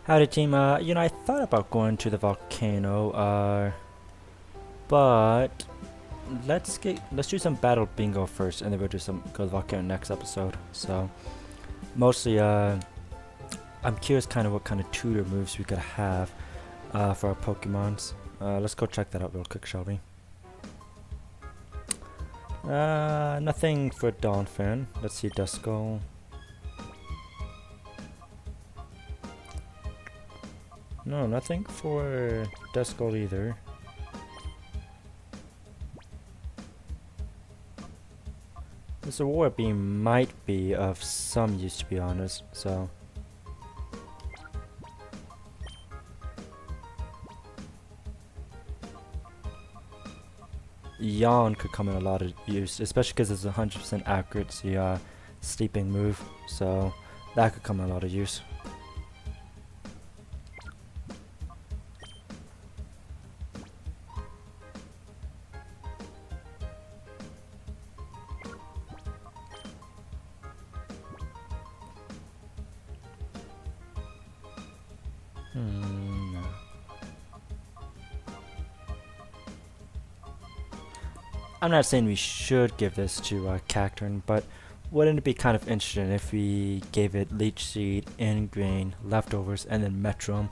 Howdy team, I thought about going to the volcano, but let's do some battle bingo first, and then we'll go to the volcano next episode. So, mostly, I'm curious kind of what kind of tutor moves we could have, for our Pokemons. Let's go check that out real quick, shall we? Nothing for Donphan. Let's see Duskull. No, nothing for Duskull either. This Aurora Beam might be of some use, to be honest, so... Yawn could come in a lot of use, especially because it's 100% accuracy, sleeping move, so that could come in a lot of use. No. I'm not saying we should give this to Cacturn, but wouldn't it be kind of interesting if we gave it Leech Seed, Ingrain, Leftovers, and then Metrum,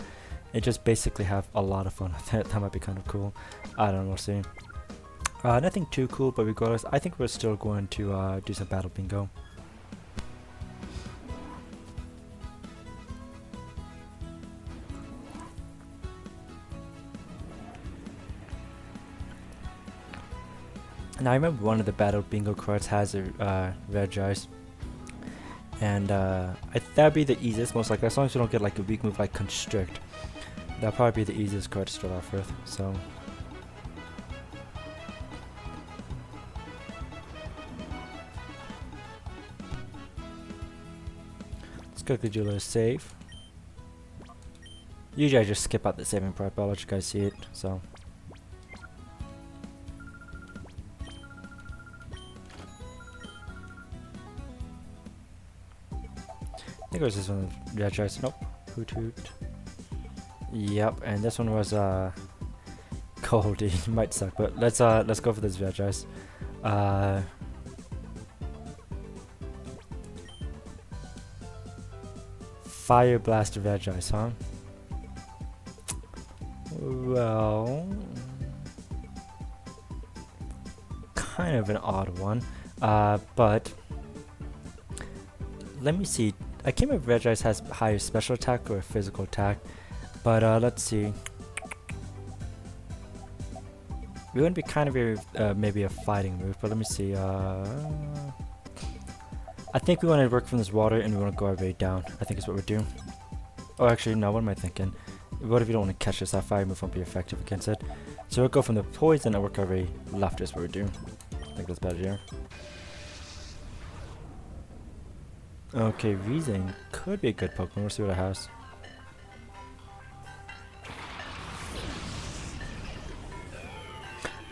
and just basically have a lot of fun with it? That might be kind of cool. I don't know, we'll see. Nothing too cool, but regardless, I think we're still going to do some Battle Bingo. Now I remember one of the Battle Bingo cards has a Regice, and that'd be the easiest, most likely, as long as you don't get like a weak move like Constrict. That'll probably be the easiest card to start off with. So let's quickly do a little save. Usually I just skip out the saving part, but I'll let you guys see it. So. I think it was this one. Yeah, Regice. Nope. Hoot hoot. Yep, and this one was Goldie. Might suck, but let's go for this Regice. Fire Blast Regice, huh? Well, kind of an odd one. But let me see. I can't remember if Regice has higher special attack or physical attack, but let's see. We wouldn't be kind of maybe a fighting move, but let me see. I think we want to work from this water and we want to go our way down. I think is what we're doing. Oh, actually, no. What am I thinking? What if you don't want to catch this? Our fire move won't be effective against it. So we'll go from the poison and work our way left is what we're doing. I think that's better here. Okay, Weezing could be a good Pokemon. We'll see what it has.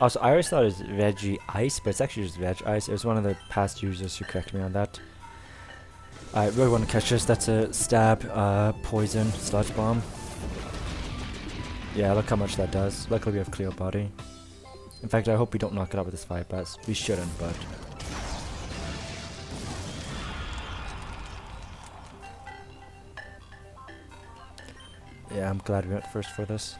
Also, I always thought it was Veggie Ice, but it's actually just Veg Ice. It was one of the past users who corrected me on that. I really want to catch this. That's a Stab, Poison, Sludge Bomb. Yeah, look how much that does. Luckily we have Clear Body. In fact, I hope we don't knock it out with this Fire Blast. We shouldn't, but... yeah, I'm glad we went first for this.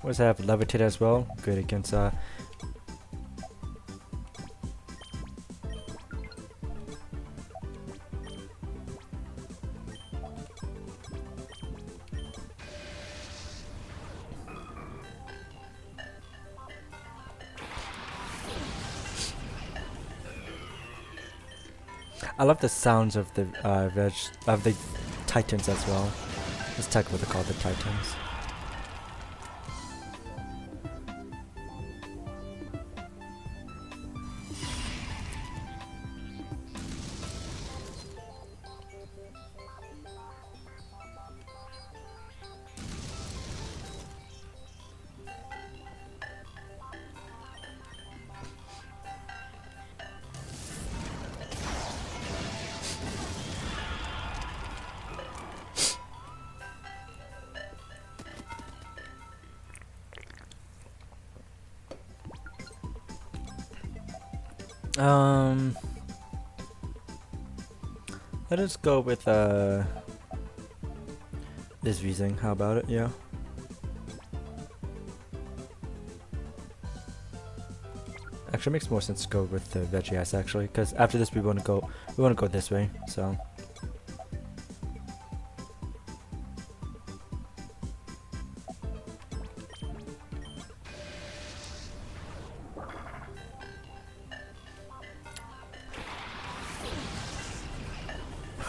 What does that have? Levitate as well. Good against I love the sounds of the the Titans as well. Let's talk what they call the Titans. Um, let us go with this reasoning. How about it? Yeah. Actually, it makes more sense to go with the veggie ice actually, because after this we want to go this way. So.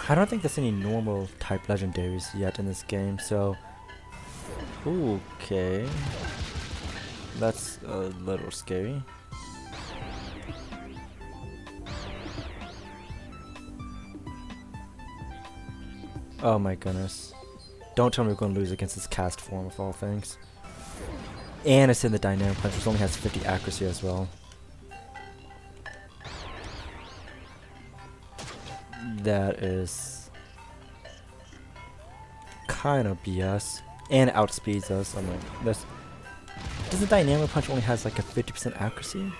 I don't think there's any normal type legendaries yet in this game, so. Okay. That's a little scary. Oh my goodness. Don't tell me we're going to lose against this cast form of all things. And it's in the dynamic punch, which only has 50 accuracy as well. That is kind of BS. And it outspeeds us. I'm like, this. Doesn't dynamic punch only has like a 50% accuracy?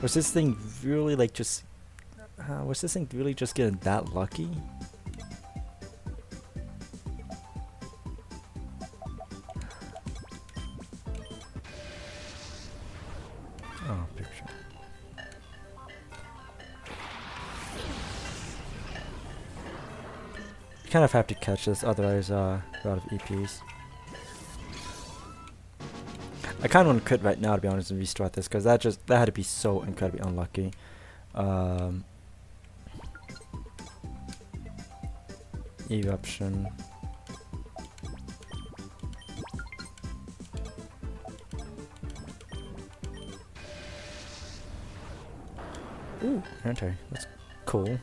Was this thing really like just... was this thing really just getting that lucky? Oh, picture. You kind of have to catch this, otherwise we're out of EPs. I kind of want to quit right now, to be honest, and restart this, because that had to be so incredibly unlucky. Eruption. Ooh, anti. That's cool.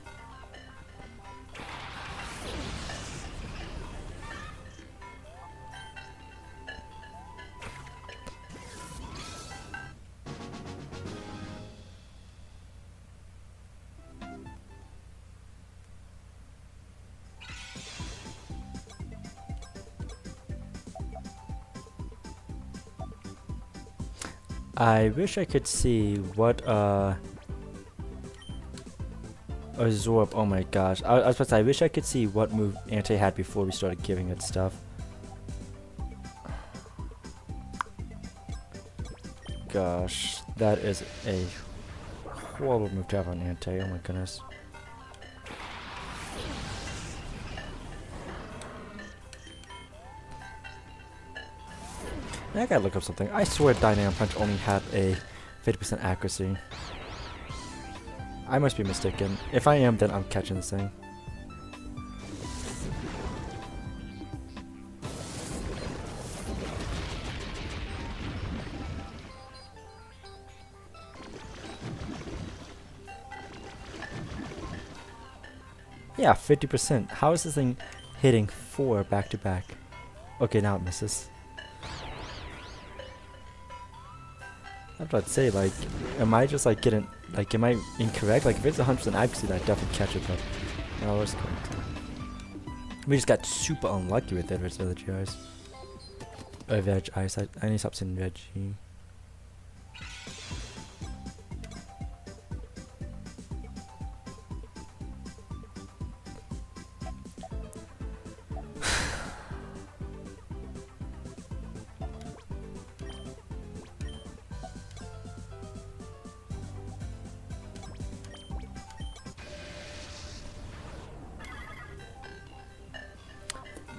I wish I could see what absorb. Oh my gosh. I was about to say, I wish I could see what move Ante had before we started giving it stuff. Gosh, that is a horrible move to have on Ante. Oh my goodness. I gotta look up something. I swear Dynamic Punch only had a 50% accuracy. I must be mistaken. If I am, then I'm catching this thing. Yeah, 50%. How is this thing hitting 4 back to back? Okay, now it misses. I was about to say, like, am I just like getting, like, am I incorrect? Like, if it's 100% accuracy, then I definitely catch it, but no, it's correct. We just got super unlucky with it versus the other GIs. Veg ice. I need to stop saying veggie.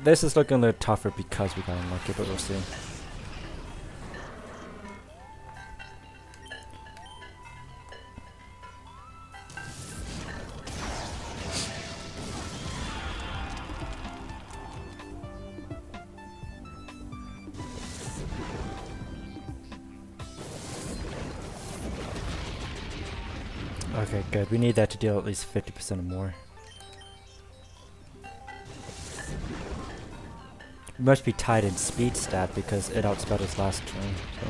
This is looking a little tougher because we got unlucky, but we'll see. Okay, good. We need that to deal at least 50% or more. We must be tied in speed stat because it outspelled us last turn. So.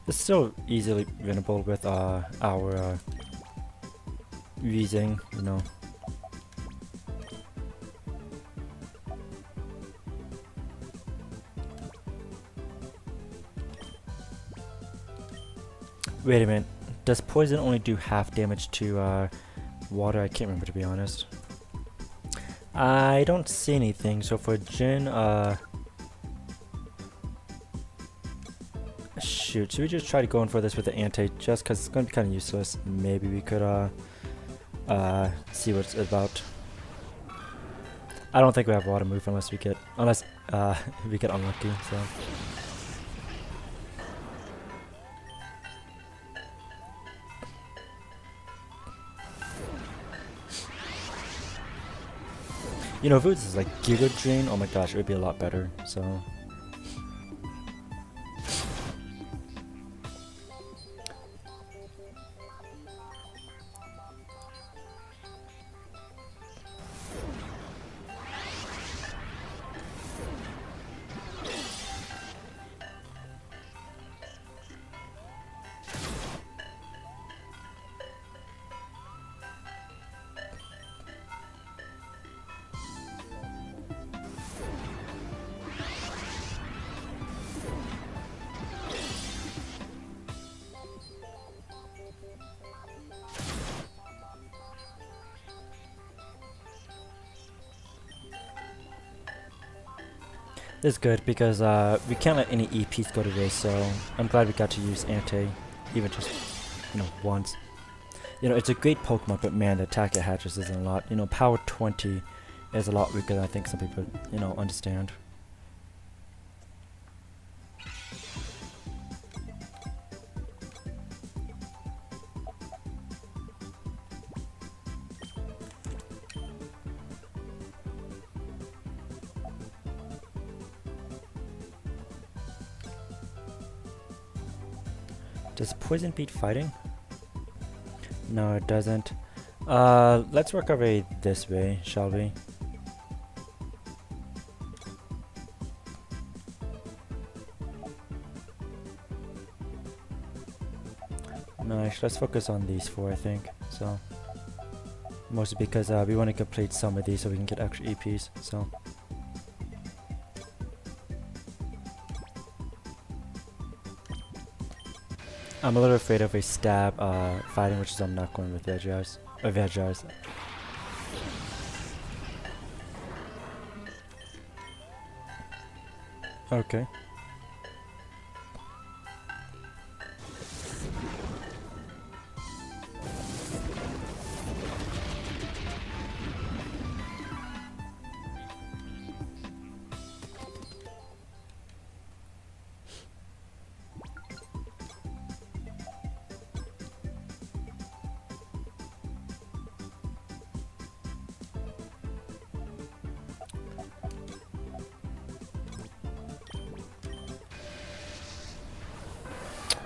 It's still easily winnable with our Weezing, you know. Wait a minute. Does poison only do half damage to water? I can't remember, to be honest. I don't see anything. So for Jin, shoot, should we just try to go in for this with the anti just because it's going to be kind of useless? Maybe we could see what it's about. I don't think we have water move unless we get we get unlucky. So. You know, if it was like Giga Drain, oh my gosh, it would be a lot better. So. This is good because we can't let any EPs go to waste, so I'm glad we got to use Ante, even just, you know, once. You know, it's a great Pokemon, but man, the attack it hatches isn't a lot. You know, power 20 is a lot weaker than I think some people, you know, understand. Does poison beat fighting? No, it doesn't. Let's work our way this way, shall we? Nice, let's focus on these four, I think. So, mostly because we want to complete some of these so we can get extra EPs, so. I'm a little afraid of a stab fighting, which is I'm not going with Veggies. Okay.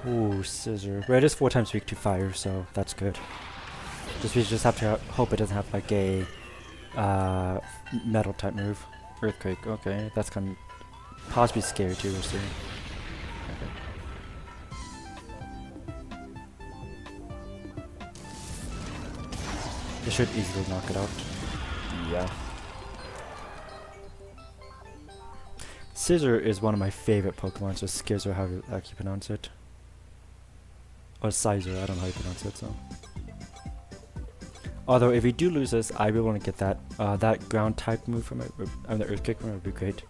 Ooh, Scissor. But it is 4 times weak to fire, so that's good. We just have to hope it doesn't have like a metal type move. Earthquake, okay. That's kind of possibly scary too, we'll see. Okay. It should easily knock it out. Yeah. Scissor is one of my favorite Pokemon, so Skizzer, how you actually pronounce it. Or Sizer, I don't know how you pronounce it, so. Although if we do lose this, I really want to get that that ground type move from it, or the earthquake from it would be great.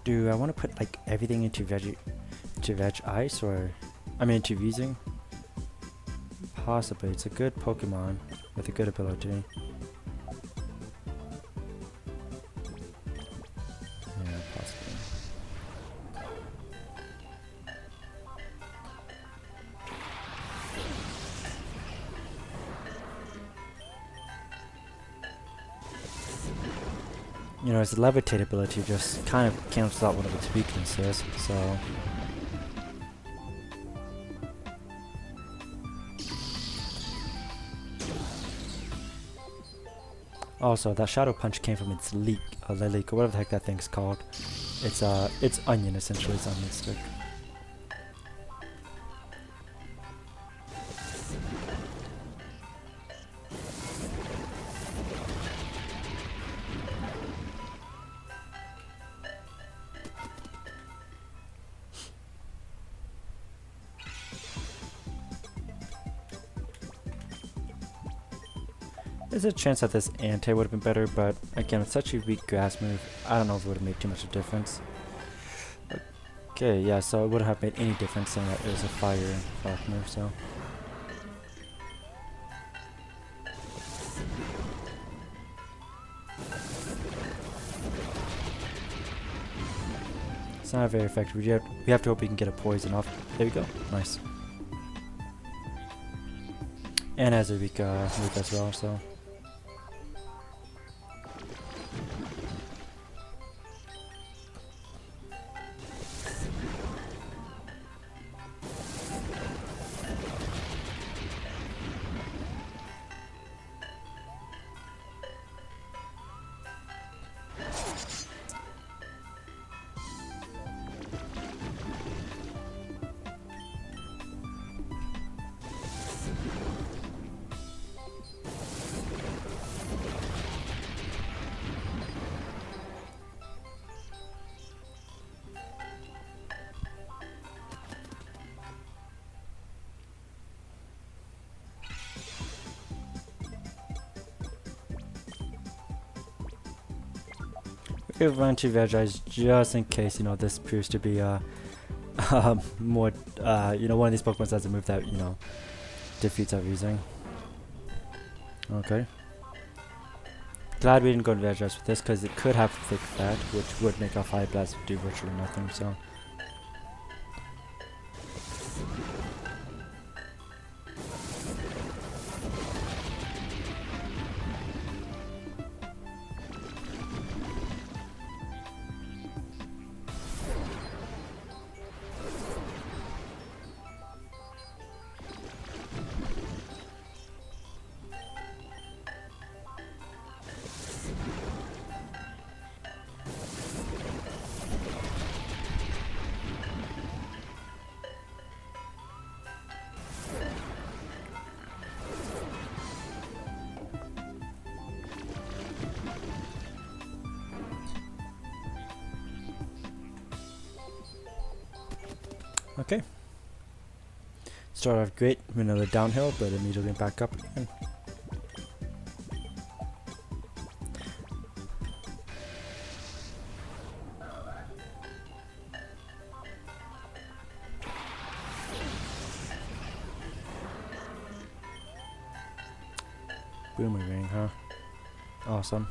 Do I want to put like everything into veg ice, or I mean into Weezing? Possibly. It's a good Pokemon with a good ability. Yeah, possibly. You know, its levitate ability just kind of cancels out one of its weaknesses, so. Also, that Shadow Punch came from its leak, Lileak, or whatever the heck that thing's called. It's onion, essentially, it's onion stick. There's a chance that this anti would have been better, but again, with such a weak grass move, I don't know if it would have made too much of a difference. Okay, yeah, so it wouldn't have made any difference saying that it was a fire and rock move, so. It's not very effective. We have to hope we can get a poison off. There we go. Nice. And has a weak move as well, so. We'll run to Vegize just in case, you know, this proves to be more, you know, one of these Pokemon has a move that, you know, defeats our reasoning. Okay. Glad we didn't go to Vegize with this because it could have Thick Fat, which would make our Fire Blast do virtually nothing, so. Okay. Start off great, another downhill, but immediately back up again. Boomerang, huh? Awesome.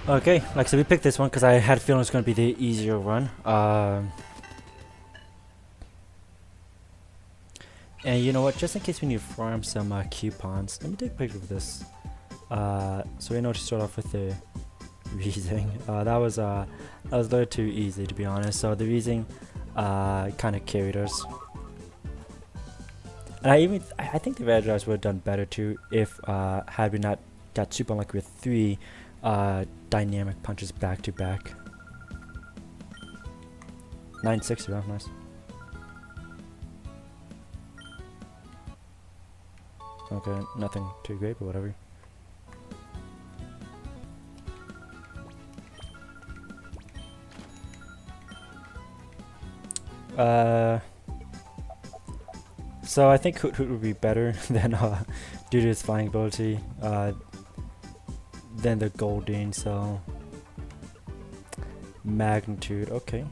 Okay, like I said, we picked this one because I had a feeling it was going to be the easier run. And you know what, just in case we need to farm some coupons, let me take a picture of this. So we know to start off with the Reezing. That was a little too easy, to be honest. So the Reezing kind of carried us. And I think the Vegize would have done better too if had we not got super unlucky with 3 dynamic punches back to back. 960, wow, nice. Okay, nothing too great, but whatever. So I think Hoot would be better than due to his flying ability than the Goldeen, so magnitude, okay.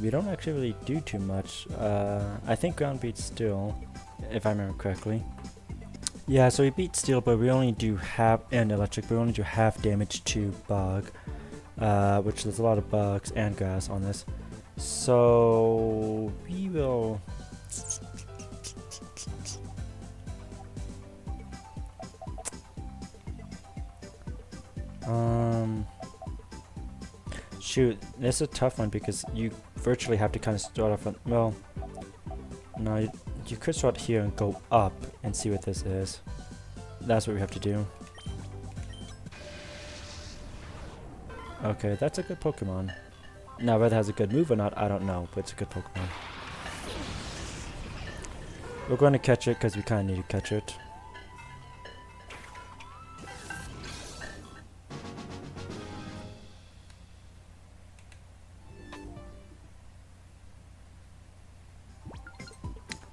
We don't actually really do too much. I think ground beats Steel, if I remember correctly. Yeah, so we beat Steel, but we only do half, and Electric, but we only do half damage to Bug, which there's a lot of bugs and grass on this. So we will. Shoot, this is a tough one because you virtually have to kind of start off on, well, no, you could start here and go up and see what this is. That's what we have to do. Okay, that's a good Pokemon. Now, whether it has a good move or not, I don't know, but it's a good Pokemon. We're going to catch it because we kind of need to catch it.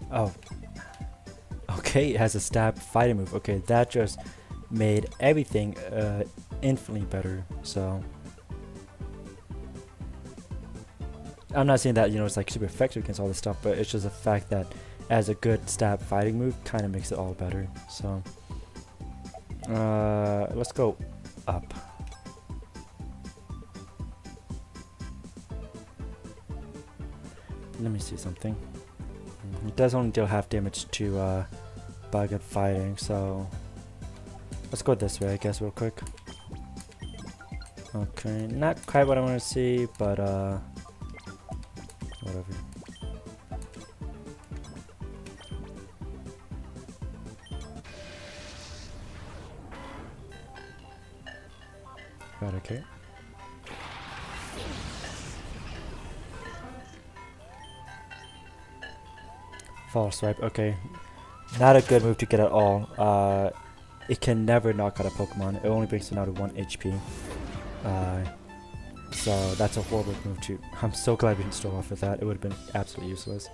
Oh. Okay, it has a stab fighting move. Okay, that just made everything infinitely better, so... I'm not saying that, you know, it's like super effective against all this stuff, but it's just the fact that as a good stab fighting move kind of makes it all better. So let's go up. Let me see something. It does only deal half damage to bug at fighting, so let's go this way, I guess, real quick. Okay, not quite what I want to see, but whatever. Right, okay. False swipe, okay. Not a good move to get at all. It can never knock out a Pokemon. It only brings it down to 1 HP. So that's a horrible move too. I'm so glad we didn't start off with that. It would have been absolutely useless.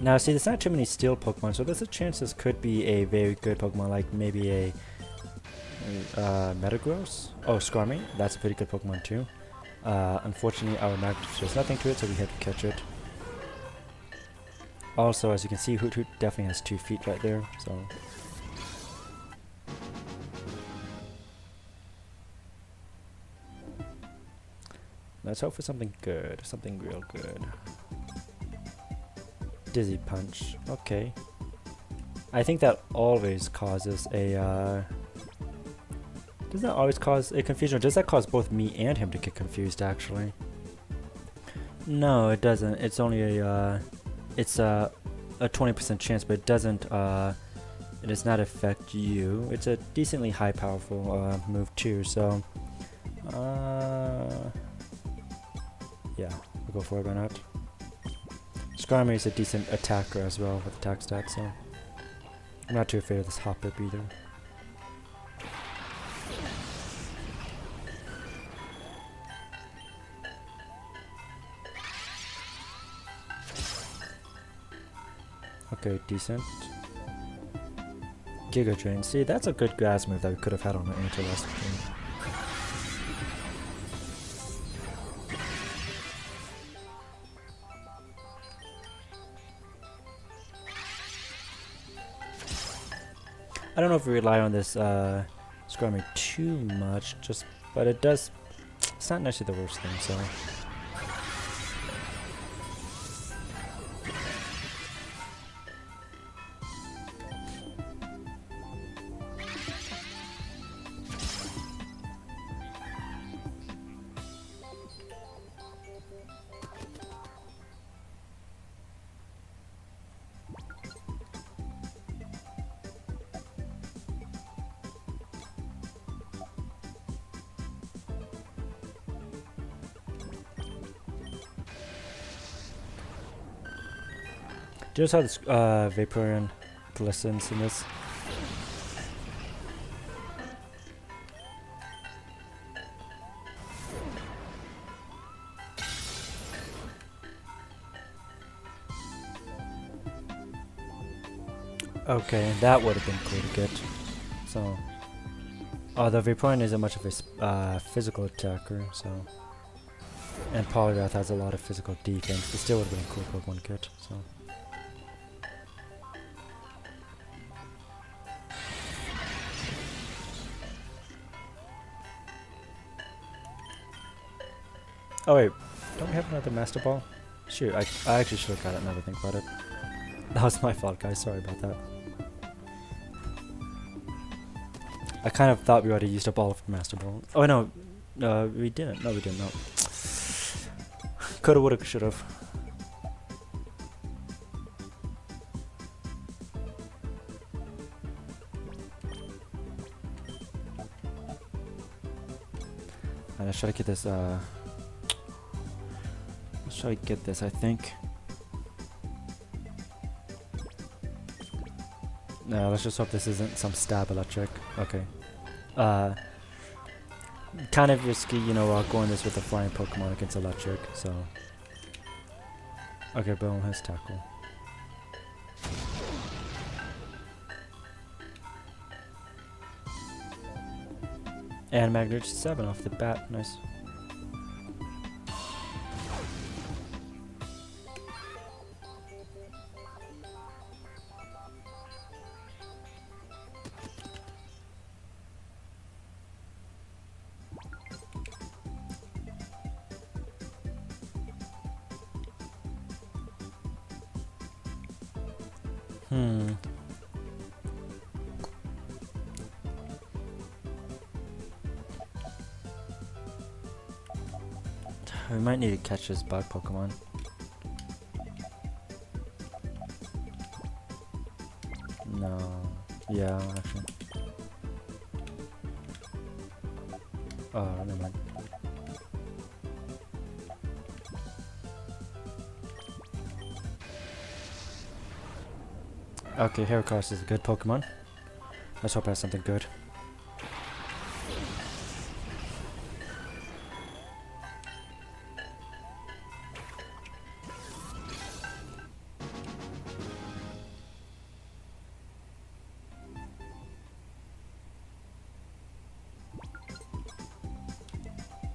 Now see, there's not too many steel Pokemon, so there's a chance this could be a very good Pokemon, like maybe a Metagross? Oh, Skarmy. That's a pretty good Pokemon too. Unfortunately, our Magnet does nothing to it, so we have to catch it. Also, as you can see, Hoot Hoot definitely has 2 feet right there, so... Let's hope for something good, something real good. Dizzy Punch, okay. I think that always causes a, does that always cause a confusion, or does that cause both me and him to get confused, actually? No, it doesn't. It's only a, it's a 20% chance, but it doesn't, it does not affect you. It's a decently high powerful move too, so, yeah, we'll go for it, why not? Skarmy is a decent attacker as well with attack stats, so I'm not too afraid of this Hoppip either. Okay, decent. Giga Drain. See, that's a good grass move that we could have had on the Anti-Last game. I don't know if we rely on this Skarmy too much, but it does. It's not necessarily the worst thing, so. Do you notice how this Vaporeon glistens in this? Okay, that would have been cool to get. So, the Vaporeon isn't much of a physical attacker, so. And Poliwrath has a lot of physical defense. It still would have been a cool Pokemon to get, so. Oh wait, don't we have another Master Ball? Shoot, I actually should have got it now that I think about it. That was my fault, guys, sorry about that. I kind of thought we already used up all of the Master Ball. Oh no, we didn't. No, we didn't, no. Coulda, woulda, should've. Let's try to get this, let's try to get this, I think. No, let's just hope this isn't some stab electric. Okay. Kind of risky, you know, going this with a flying Pokemon against electric, so. Okay, boom, his tackle. And Magnet 7 off the bat, nice. We might need to catch this bug Pokemon. No. Yeah, actually. Oh, never mind. Okay, Heracross is a good Pokemon. Let's hope it has something good.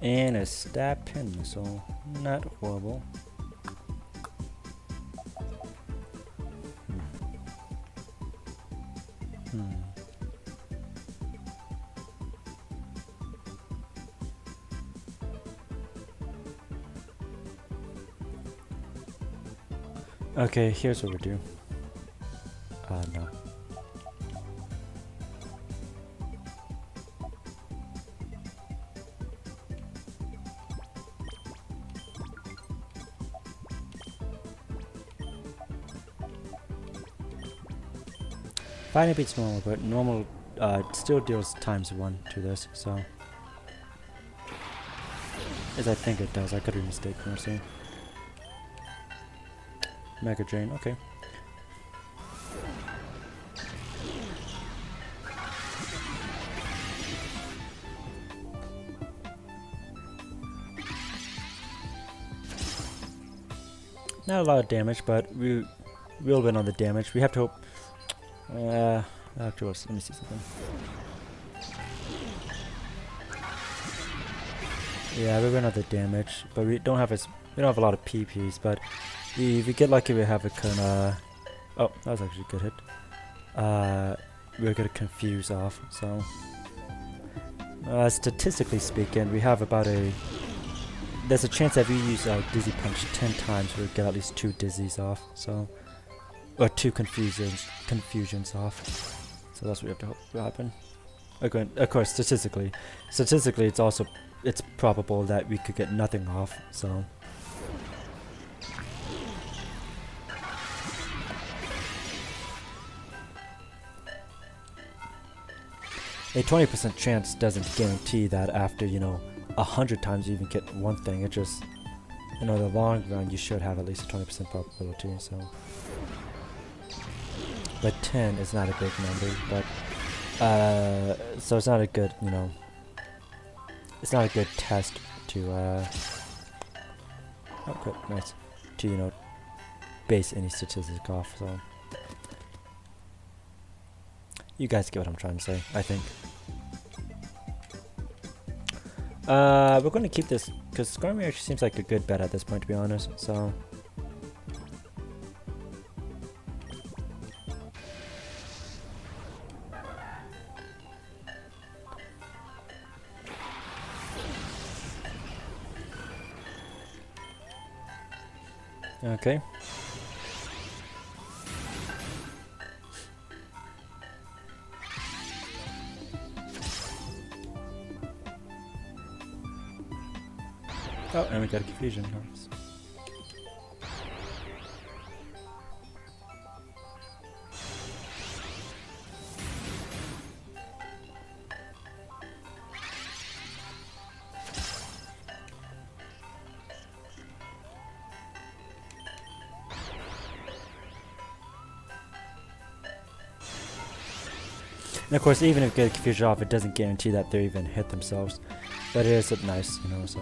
And a stab pin missile. Not horrible. Okay, here's what we do. No. Fighting beats normal, but normal still deals ×1 to this, so. As I think it does, I could be mistaken, we'll see. Mega Drain, okay. Not a lot of damage, but we will win on the damage. We have to hope. Afterwards, let me see something. Yeah, we win on the damage, but we don't have a lot of PPs, but. If we get lucky, we have a kinda. Oh, that was actually a good hit. We're gonna confuse off. So, statistically speaking, we have about a. There's a chance that if we use Dizzy Punch 10 times, we'll get at least 2 Dizzies off. So, or 2 confusions off. So that's what we have to hope will happen. Okay, of course, statistically, it's probable that we could get nothing off. So. A 20% chance doesn't guarantee that after, 100 times you even get one thing. It just, the long run, you should have at least a 20% probability, so. But 10 is not a big number, but, so it's not a good, it's not a good test to, oh, good, nice, to, base any statistic off, so. You guys get what I'm trying to say, I think. We're going to keep this, because Skarmory actually seems like a good bet at this point, to be honest, so. Okay. Oh, and we got a confusion. Nice. And of course, even if you get confusion off, it doesn't guarantee that they even hit themselves. But it is nice, you know, so.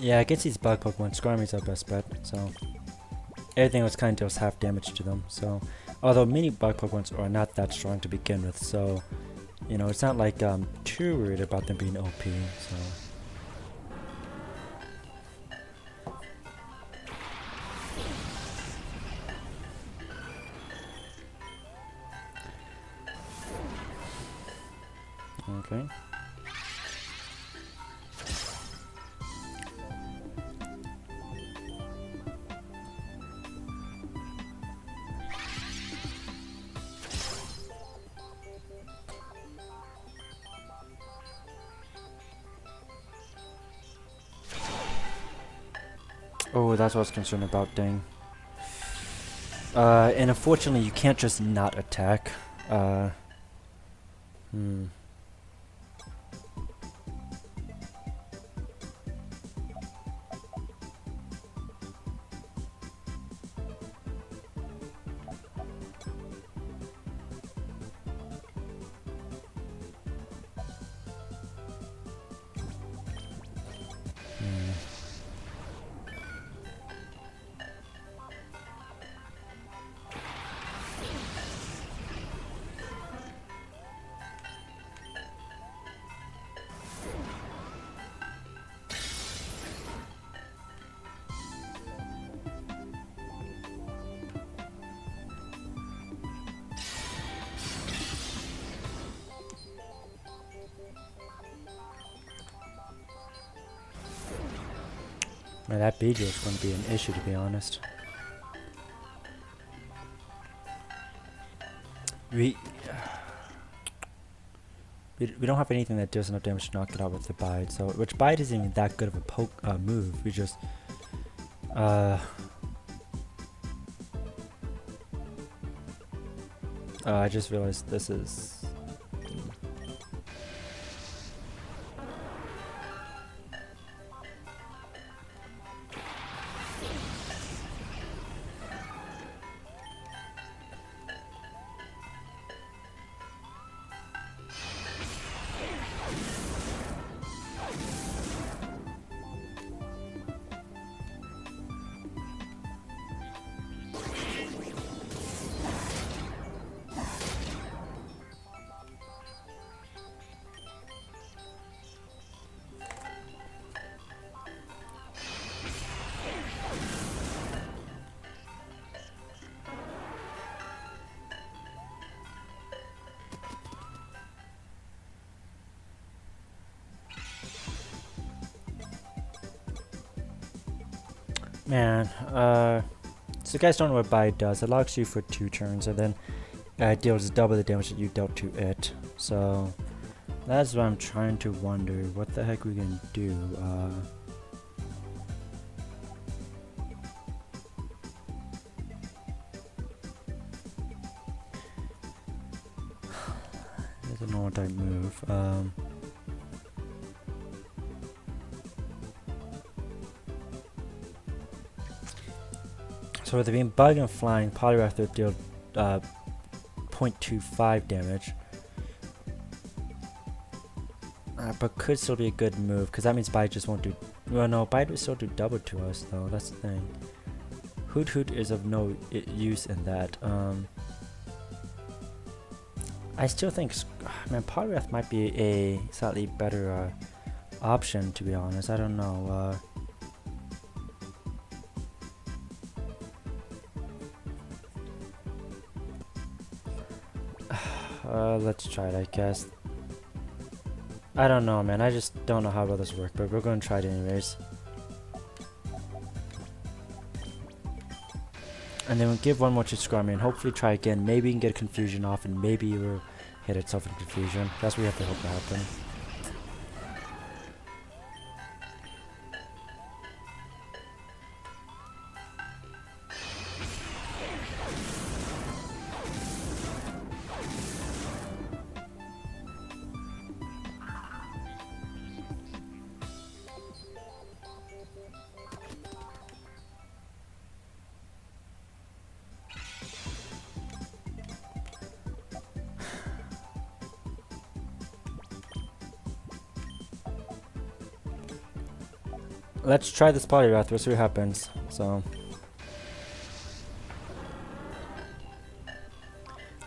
Yeah, against these bug Pokemon, Skarmory's our best bet, so everything was kind of deals half damage to them, so although mini bug Pokemons are not that strong to begin with, so you know, it's not like I'm too worried about them being OP, so. Okay. Oh, that's what I was concerned about, dang. And unfortunately, you can't just not attack. Hmm. Man, that Beedrill is going to be an issue, to be honest. We don't have anything that does enough damage to knock it out with the Bite, so which Bite isn't even that good of a move. We just I just realized this is. Man, so you guys don't know what Bite does. It locks you for 2 turns and then deals double the damage that you dealt to it. So that's what I'm trying to wonder. What the heck we can do? It's a normal type move. So with it being bug and flying, Poliwrath will deal 0.25 damage. But could still be a good move, because that means Bite just won't do... Well, no, Bite will still do double to us, though. That's the thing. Hoot Hoot is of no use in that. I still think... Man, Poliwrath might be a slightly better option, to be honest. I don't know. Let's try it, I guess. I don't know, man. I just don't know how well this works, but we're going to try it anyways. And then we'll give one more to Skarmory and hopefully try again. Maybe we can get confusion off and maybe it will hit itself in confusion. That's what we have to hope to happen. let's try this Poliwrath. We'll see what happens. So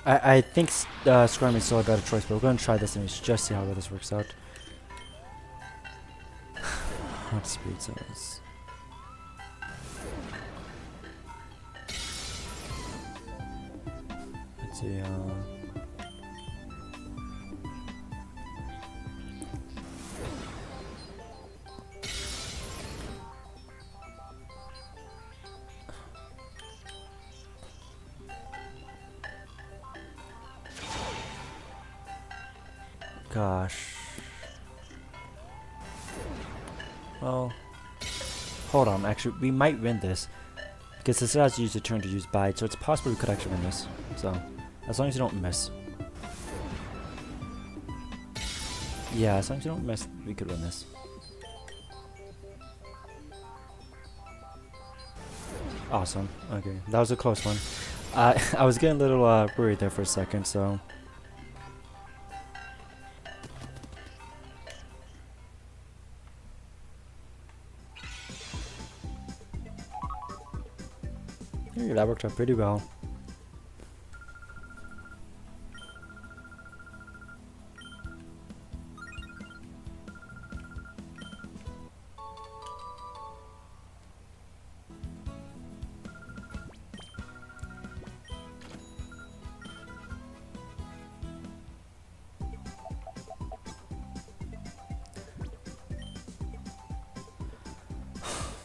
I think Scrum is still a better choice, but we're going to try this and just see how well this works out. What speed zones? Let's see. Gosh. Well, hold on. Actually, we might win this because this has used a turn to use bite, so it's possible we could actually win this. So, as long as you don't miss. Yeah, as long as you don't miss, we could win this. Awesome. Okay, that was a close one. I was getting a little worried there for a second, so. Yeah, that worked out pretty well.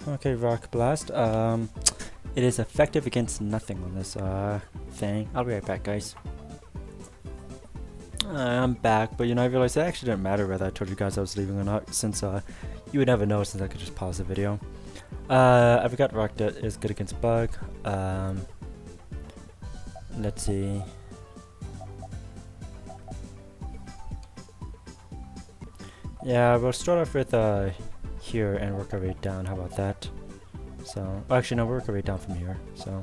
Okay, Rock Blast. It is effective against nothing on this thing. I'll be right back, guys. I'm back, but you know, I realized it actually didn't matter whether I told you guys I was leaving or not, since you would never know, since I could just pause the video. I forgot Rock that is good against Bug. Let's see. Yeah, we'll start off with here and work our way down. How about that? So, oh, actually, no, we'll work our way down from here. So.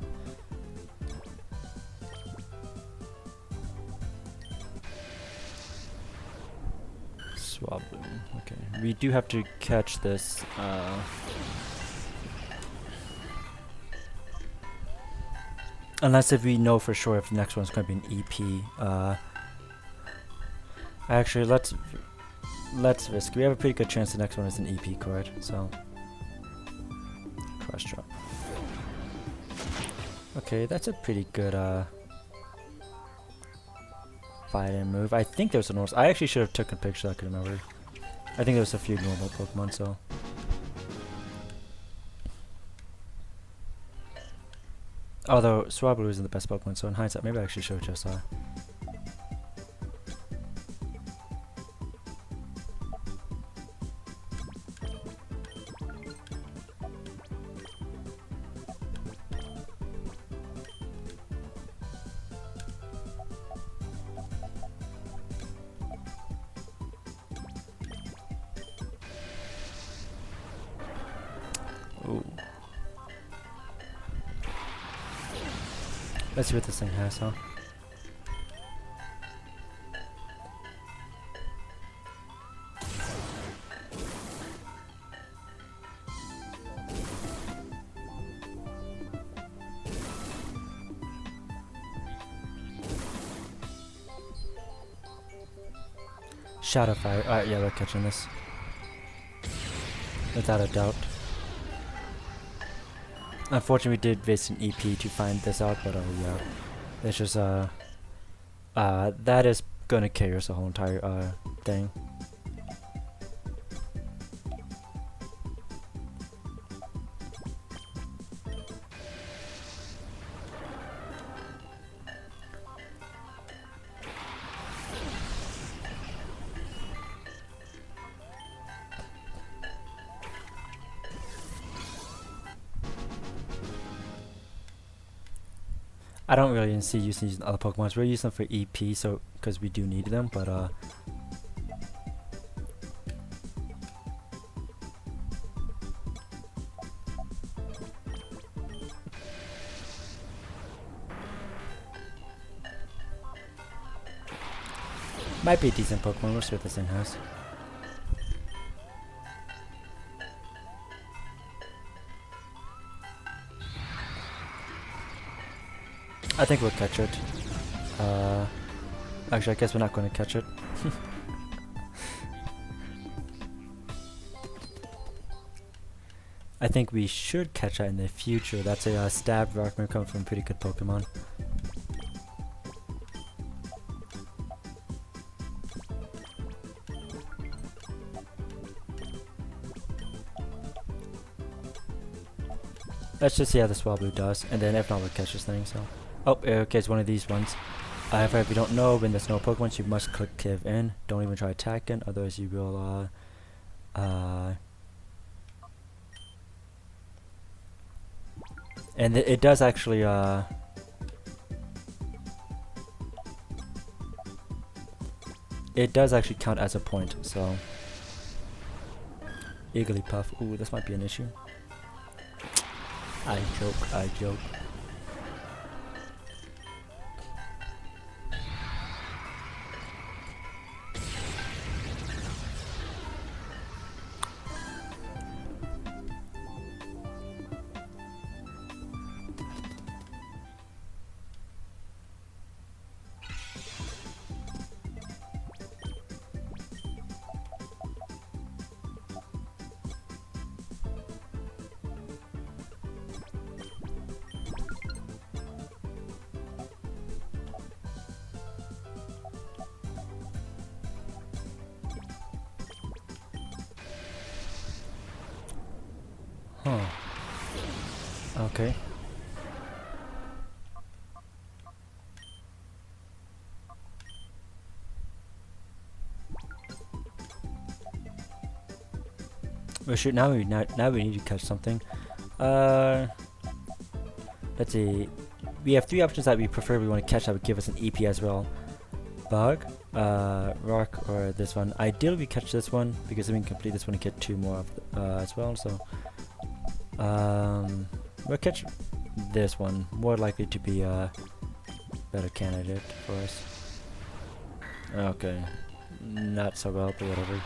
Swablu. Okay, we do have to catch this. Unless if we know for sure if the next one's going to be an EP. Actually, let's risk. We have a pretty good chance the next one is an EP card. So. Crush drop. Okay, that's a pretty good fighting move. I think there's a normal. I actually should have taken a picture so I could remember. I think there's a few normal Pokemon, so. Although Swablu isn't the best Pokemon, so in hindsight, maybe I actually should have just Ooh. Let's see what this thing has, huh? Shadow Fire. Alright, yeah, we're catching this. Without a doubt. Unfortunately, we did waste an EP to find this out, but yeah, it's just that is gonna carry us the whole entire thing. I don't really see using other Pokemon. We're using them for EP, so because we do need them, but might be a decent Pokemon. We'll see what this thing has. I think we'll catch it. Actually, I guess we're not going to catch it. I think we should catch that in the future. That's a stab rock move coming from a pretty good Pokemon. Let's just see how the Swablu does, and then if not, we'll catch this thing. So, oh, okay, it's one of these ones. If you don't know, when there's no Pokemon, you must click Give in. Don't even try attacking, otherwise you will and it does actually count as a point. So, Igglypuff. Ooh, this might be an issue. I joke. Huh. Okay. Well, shoot, now we need to catch something. Let's see. We have 3 options that we preferably want to catch that would give us an EP as well. Bug, Rock, or this one. Ideally we catch this one, because then we can complete this one and get 2 more of as well, so we'll catch this one, more likely to be a better candidate for us. Okay, not so well, but whatever.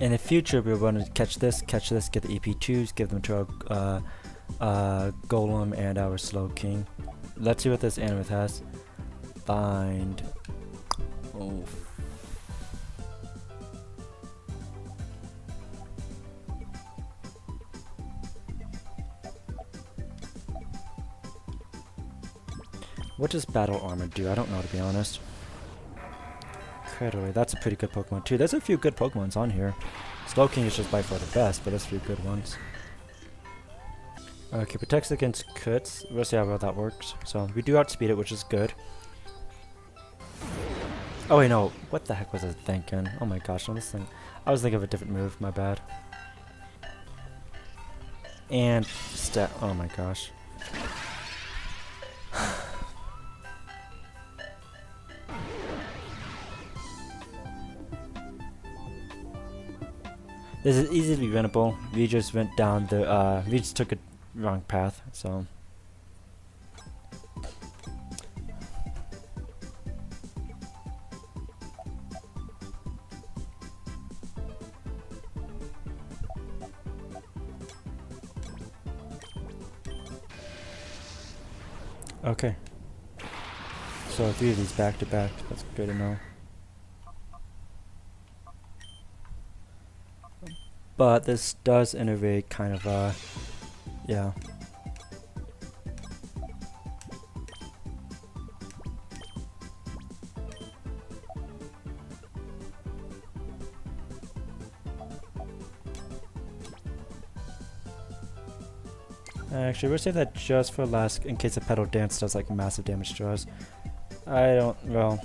In the future, we're going to catch this, get the EP2s, give them to our Golem and our Slow King. Let's see what this Animate has. Bind. Oh. What does Battle Armor do? I don't know, to be honest. Cradaway, that's a pretty good Pokemon too. There's a few good Pokemons on here. Slowking is just by far the best, but there's a few good ones. Okay, protects against crits. We'll see how well that works. So we do outspeed it, which is good. Oh wait, no. What the heck was I thinking? Oh my gosh, no, this thing. I was thinking of a different move. My bad. And oh my gosh. This is easily winnable. We just went down the, we just took a wrong path, so. Okay. So 3 of these back to back, that's good to know. But this does innovate kind of, yeah. Actually, we'll save that just for last, in case the Petal Dance does like massive damage to us. I don't, well.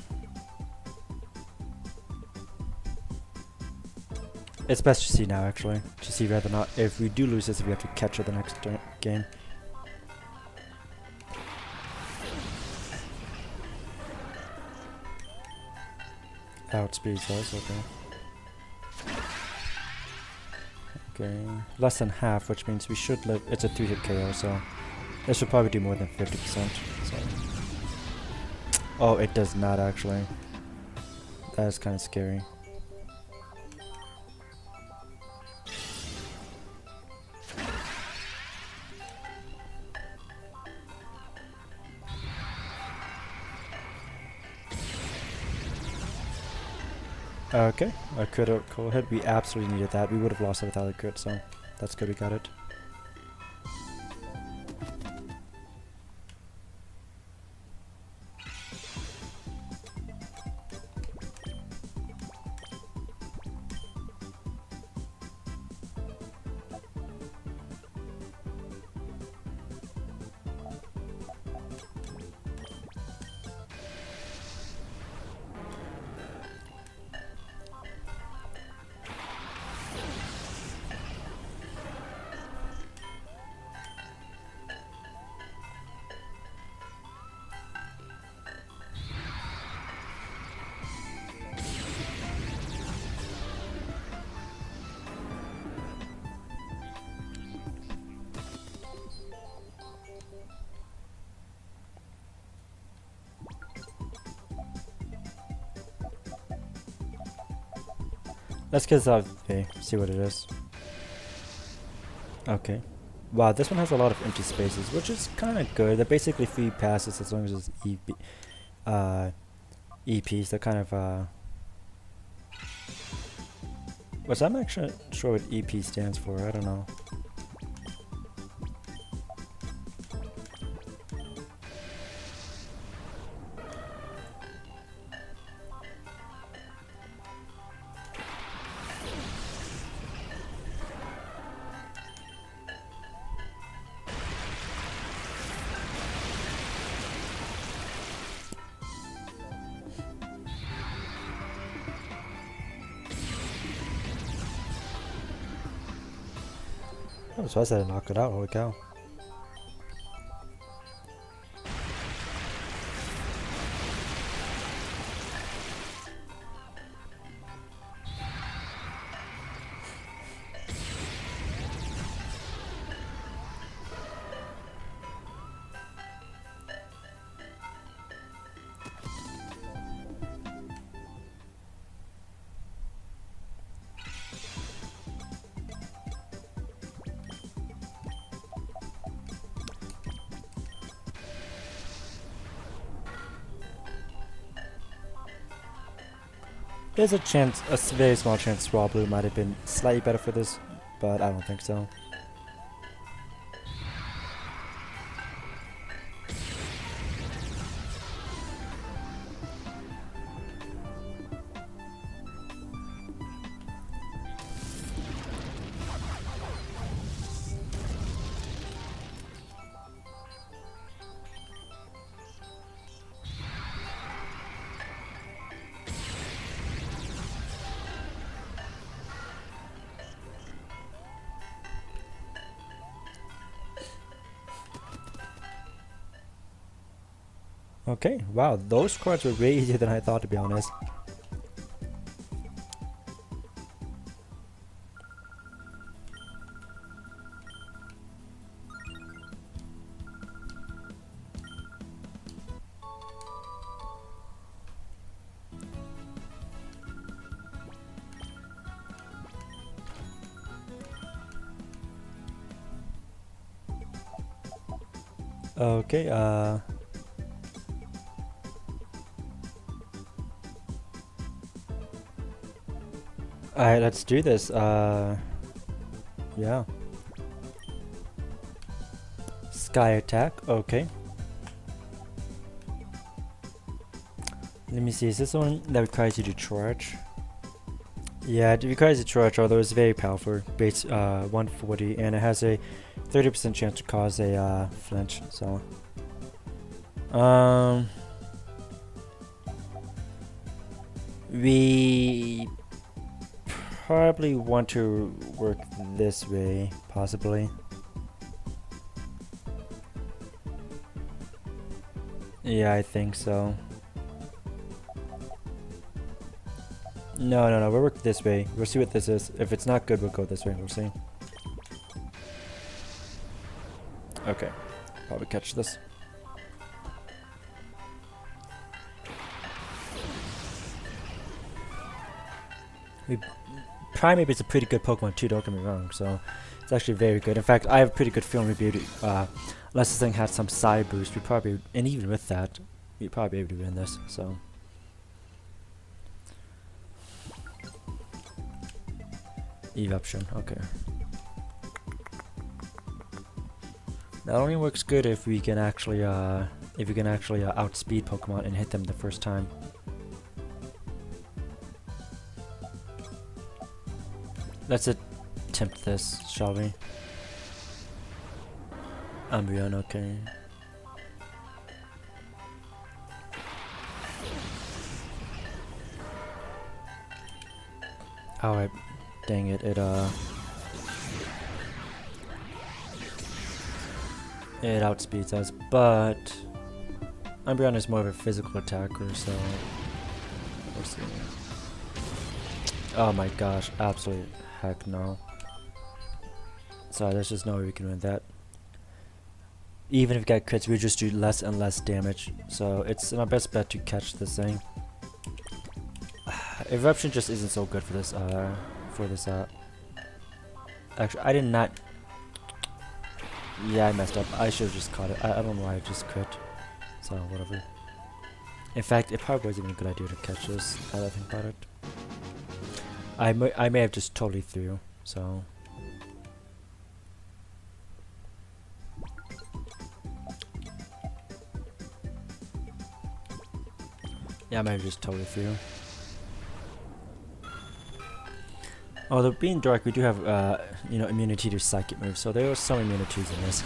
It's best to see now, actually, to see whether or not, if we do lose this, if we have to catch her the next game. Outspeeds us, okay. Okay, less than half, which means we should live. It's a 3-hit KO, so This should probably do more than 50%. So. Oh, it does not actually. That is kind of scary. Okay, a critical hit. We absolutely needed that. We would have lost it without a crit, so that's good we got it. Let's get this out of the way, see what it is. Okay. Wow, this one has a lot of empty spaces, which is kind of good. They're basically free passes as long as it's EPs. They're kind of, which I'm actually sure what EP stands for, I don't know. Oh, so I said I knocked it out, holy cow. There's a chance, a very small chance Raw Blue might have been slightly better for this, but I don't think so. Okay, wow, those cards were way easier than I thought, to be honest. Okay, alright, let's do this. Yeah. Sky attack, okay. Let me see, is this the one that requires you to charge? Yeah, it requires a charge, although it's very powerful. Base 140, and it has a 30% chance to cause a flinch, so. We probably want to work this way, possibly. Yeah, I think so. No, we'll work this way. We'll see what this is. If it's not good, we'll go this way. We'll see. Okay, probably catch this. Primeape is a pretty good Pokemon too, don't get me wrong, so it's actually very good. In fact, I have a pretty good feeling we'd be able to, unless this thing had some side boost, we probably, and even with that, we'd probably be able to win this, so. Eruption, okay. That only works good if we can actually, outspeed Pokemon and hit them the first time. Let's attempt this, shall we? Umbreon, okay. Alright, dang it, it outspeeds us, but Umbreon is more of a physical attacker, so we'll see. Oh my gosh, absolute heck no. Sorry, there's just no way we can win that. Even if we get crits, we just do less and less damage, so it's our best bet to catch this thing. Eruption just isn't so good for this, actually, I did not. Yeah, I messed up. I should have just caught it. I don't know why I just crit. So, whatever. In fact, it probably wasn't even a good idea to catch this, now that I think about it. I may have just totally threw, so. Yeah, I might have just totally threw. Although being dark, we do have, you know, immunity to psychic moves, so there are some immunities in this.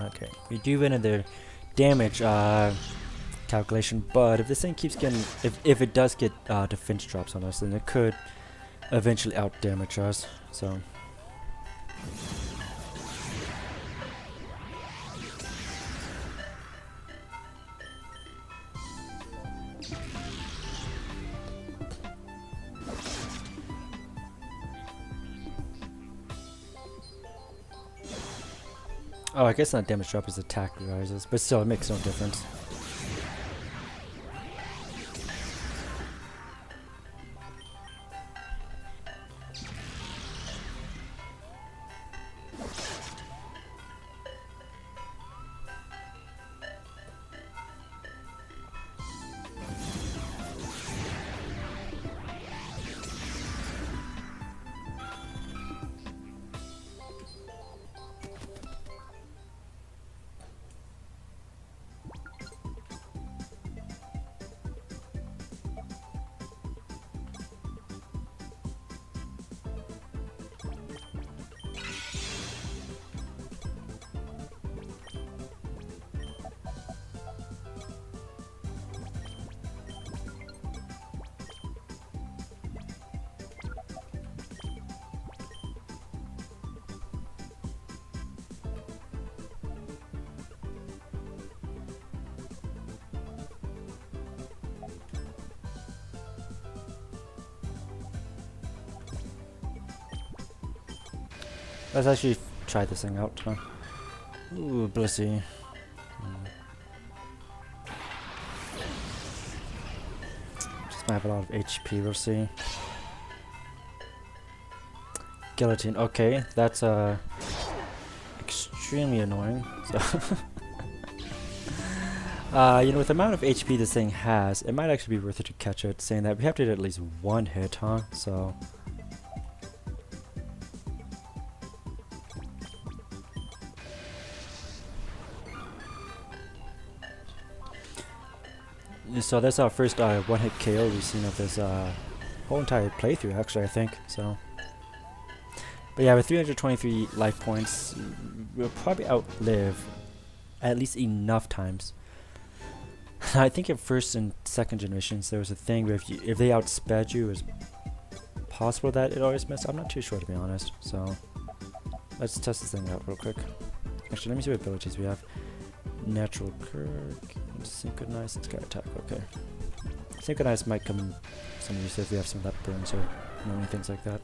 Okay, we do win in their damage calculation, but if this thing keeps getting, if it does get defense drops on us, then it could eventually out damage us. So. Oh, I guess not damage drop as attack rises, but still, it makes no difference. Let's actually try this thing out. Huh? Ooh, Blissey. Just might have a lot of HP, we'll see. Guillotine, okay, that's extremely annoying. So you know, with the amount of HP this thing has, it might actually be worth it to catch it, saying that we have to do at least one hit, huh? So that's our first one-hit KO we've seen of this whole entire playthrough, actually, I think. So, but yeah, with 323 life points, we'll probably outlive at least enough times. I think in first and second generations there was a thing where if they outsped you, it was possible that it always misses. I'm not too sure, to be honest. So let's test this thing out real quick. Actually, let me see what abilities we have. Natural Kirk, Synchronize, it's got attack, okay. Synchronize might come in some use if we have some of that burns or any things like that.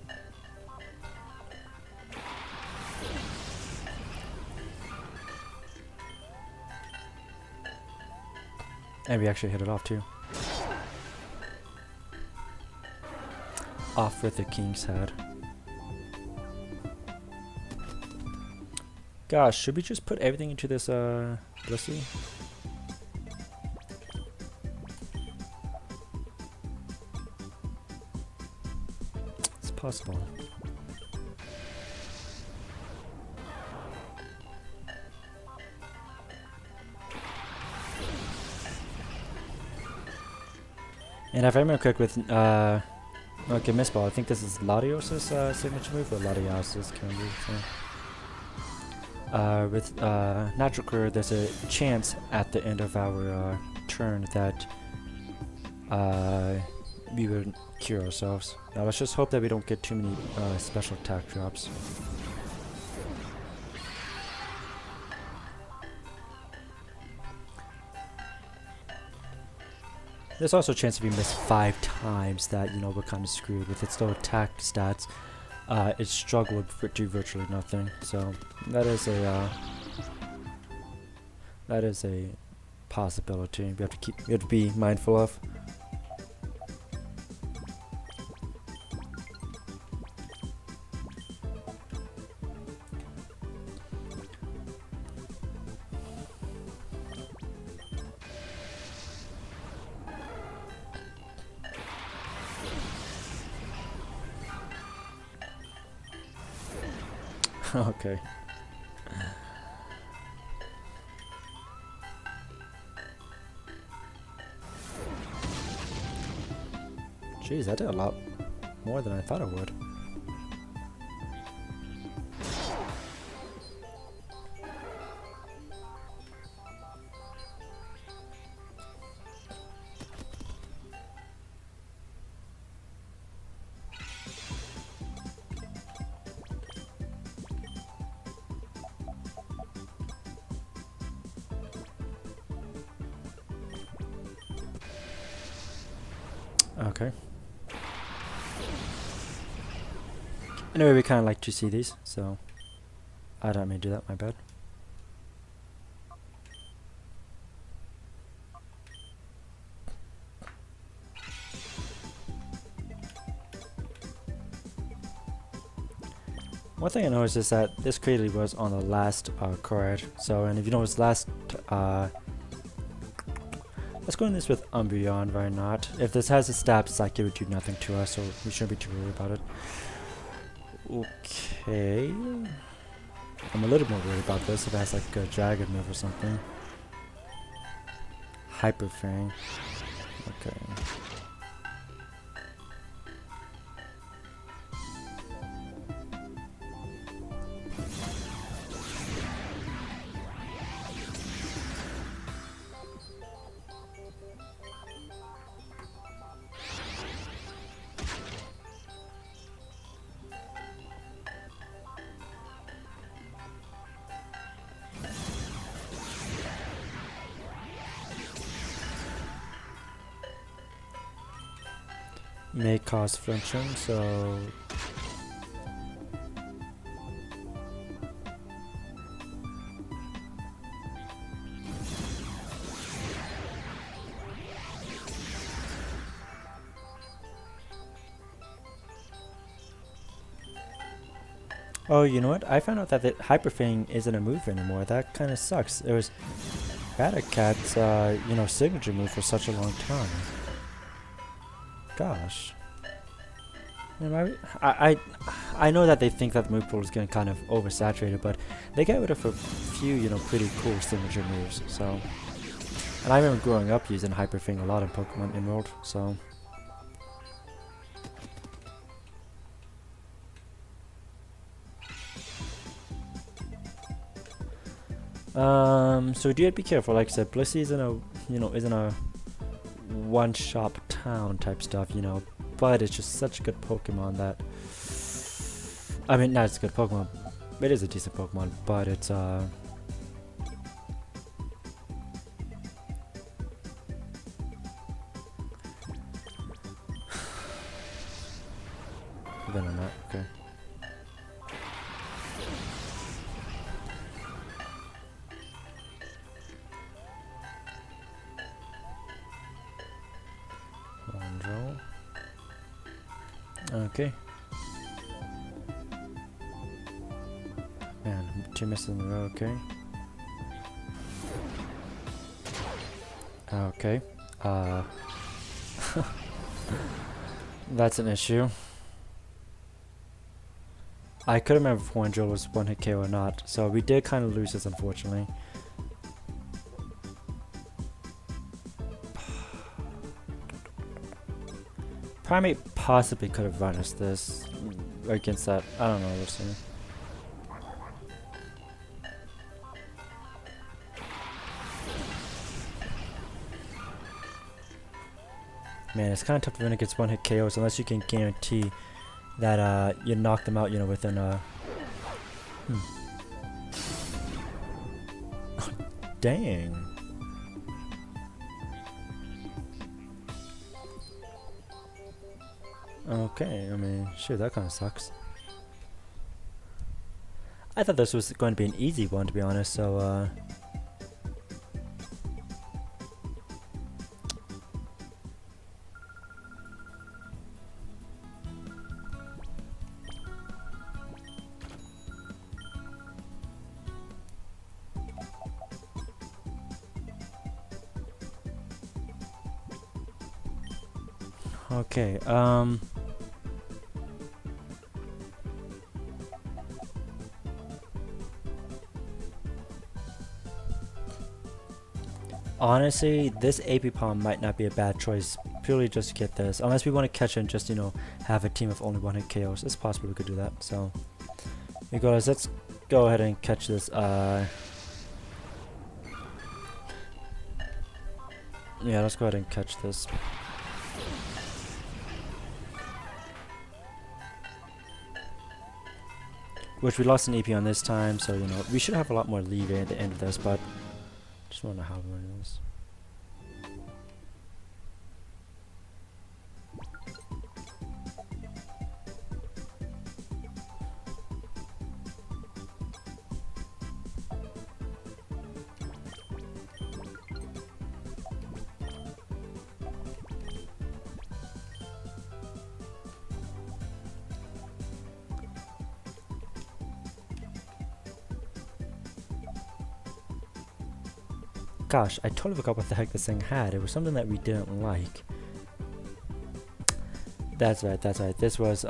And we actually hit it off too. Off with the King's Head. Gosh, should we just put everything into this Blissey? It's possible. And if I remember correct with okay, Miss Ball, I think this is Latios's signature move, or Latios's current move, so. With Natural Cure, there's a chance at the end of our turn that we would cure ourselves. Now let's just hope that we don't get too many special attack drops. There's also a chance if we miss 5 times that, you know, we're kind of screwed. With its low attack stats, it struggled to do virtually nothing. So that is a possibility we have to be mindful of. Okay. Jeez, that did a lot more than I thought it would. Okay. Anyway, we kind of like to see these, so I don't mean to do that, my bad. One thing I noticed is that this clearly was on the last card, so, and if you notice last, let's go in this with Umbreon, why not? If this has a stab psych, it would do nothing to us, so we shouldn't be too worried about it. Okay. I'm a little more worried about this if it has like a dragon move or something. Hyper Fang. Okay. May cause flinching, so oh, you know what? I found out that the Hyper Fang isn't a move anymore. That kind of sucks. It was Cat's you know, signature move for such a long time. Gosh. You know, I know that they think that the move pool is getting kind of oversaturated, but they get rid of a few, you know, pretty cool signature moves. So, and I remember growing up using Hyper Fang a lot in Pokemon Emerald. So. So do be careful. Like I said, Blissey isn't a, you know, isn't a one-shop town type stuff. You know, but it's just such a good Pokemon that, I mean, not as a good Pokemon, it is a decent Pokemon, but it's I don't know, okay. Okay. Man, 2 misses in a row, okay. Okay. That's an issue. I couldn't remember if Wandrill was 1-hit KO or not, so we did kind of lose this, unfortunately. Primate possibly could have run us this against that. I don't know. We'll see. Man, it's kind of tough to win against 1-hit KOs unless you can guarantee that you knock them out, you know, within Dang. Okay, I mean, sure, that kind of sucks. I thought this was going to be an easy one, to be honest, so, okay, honestly, this AP Palm might not be a bad choice, purely just to get this. Unless we want to catch it and just, you know, have a team of only 1-hit KOs. It's possible we could do that, so. Because let's go ahead and catch this, yeah, let's go ahead and catch this. Which we lost an EP on this time, so, you know, we should have a lot more leeway at the end of this, but just want to know how it is. Gosh, I totally forgot what the heck this thing had. It was something that we didn't like. That's right, that's right. This was,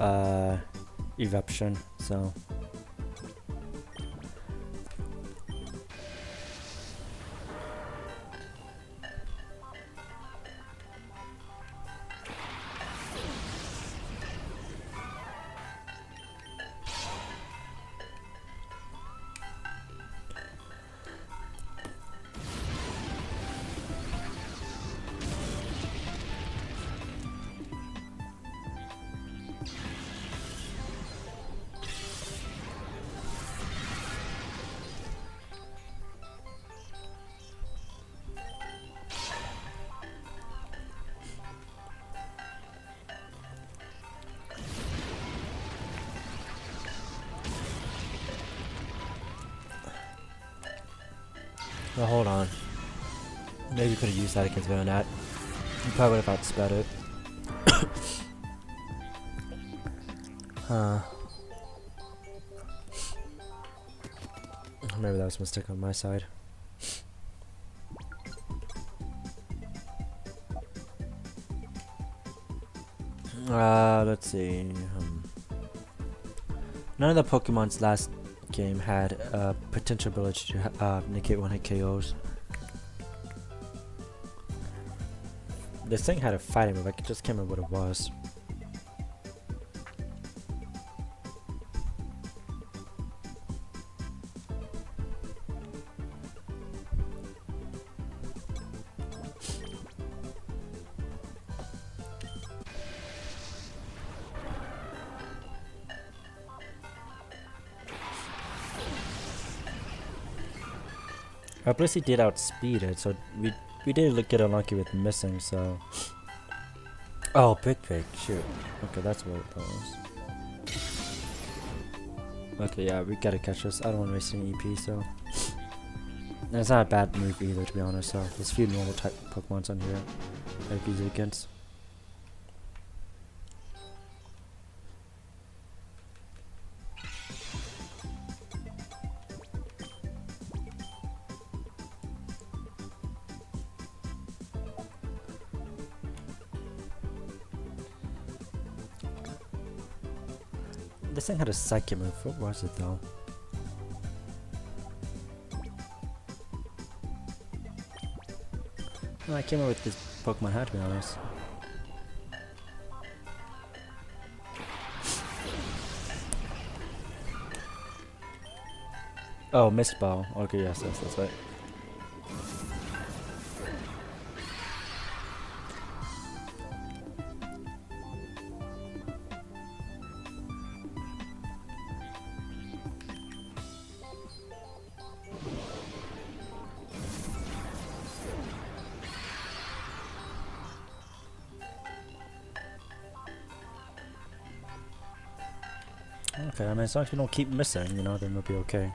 Eruption, so. Well, hold on. Maybe we could have used that against Veronat. You probably would have outsped it. Maybe that was a mistake on my side. Let's see. None of the Pokemon's last game had potential ability to negate 1-hit KOs. This thing had a fighting move, I just can't remember what it was. Plus he did outspeed it, so we did get unlucky with missing, so... Oh, Brick Break, shoot. Okay, that's what that was. Okay, yeah, we gotta catch this. I don't want to waste any EP, so... And it's not a bad move either, to be honest, so there's a few normal type Pokemons on here that I use it against. This thing had a psychic move. What was it though? Well, I came up with this Pokemon hat, to be honest. Oh, Mist Ball. Okay, yes, that's right. Okay, I mean, as long as we don't keep missing, you know, then we'll be okay.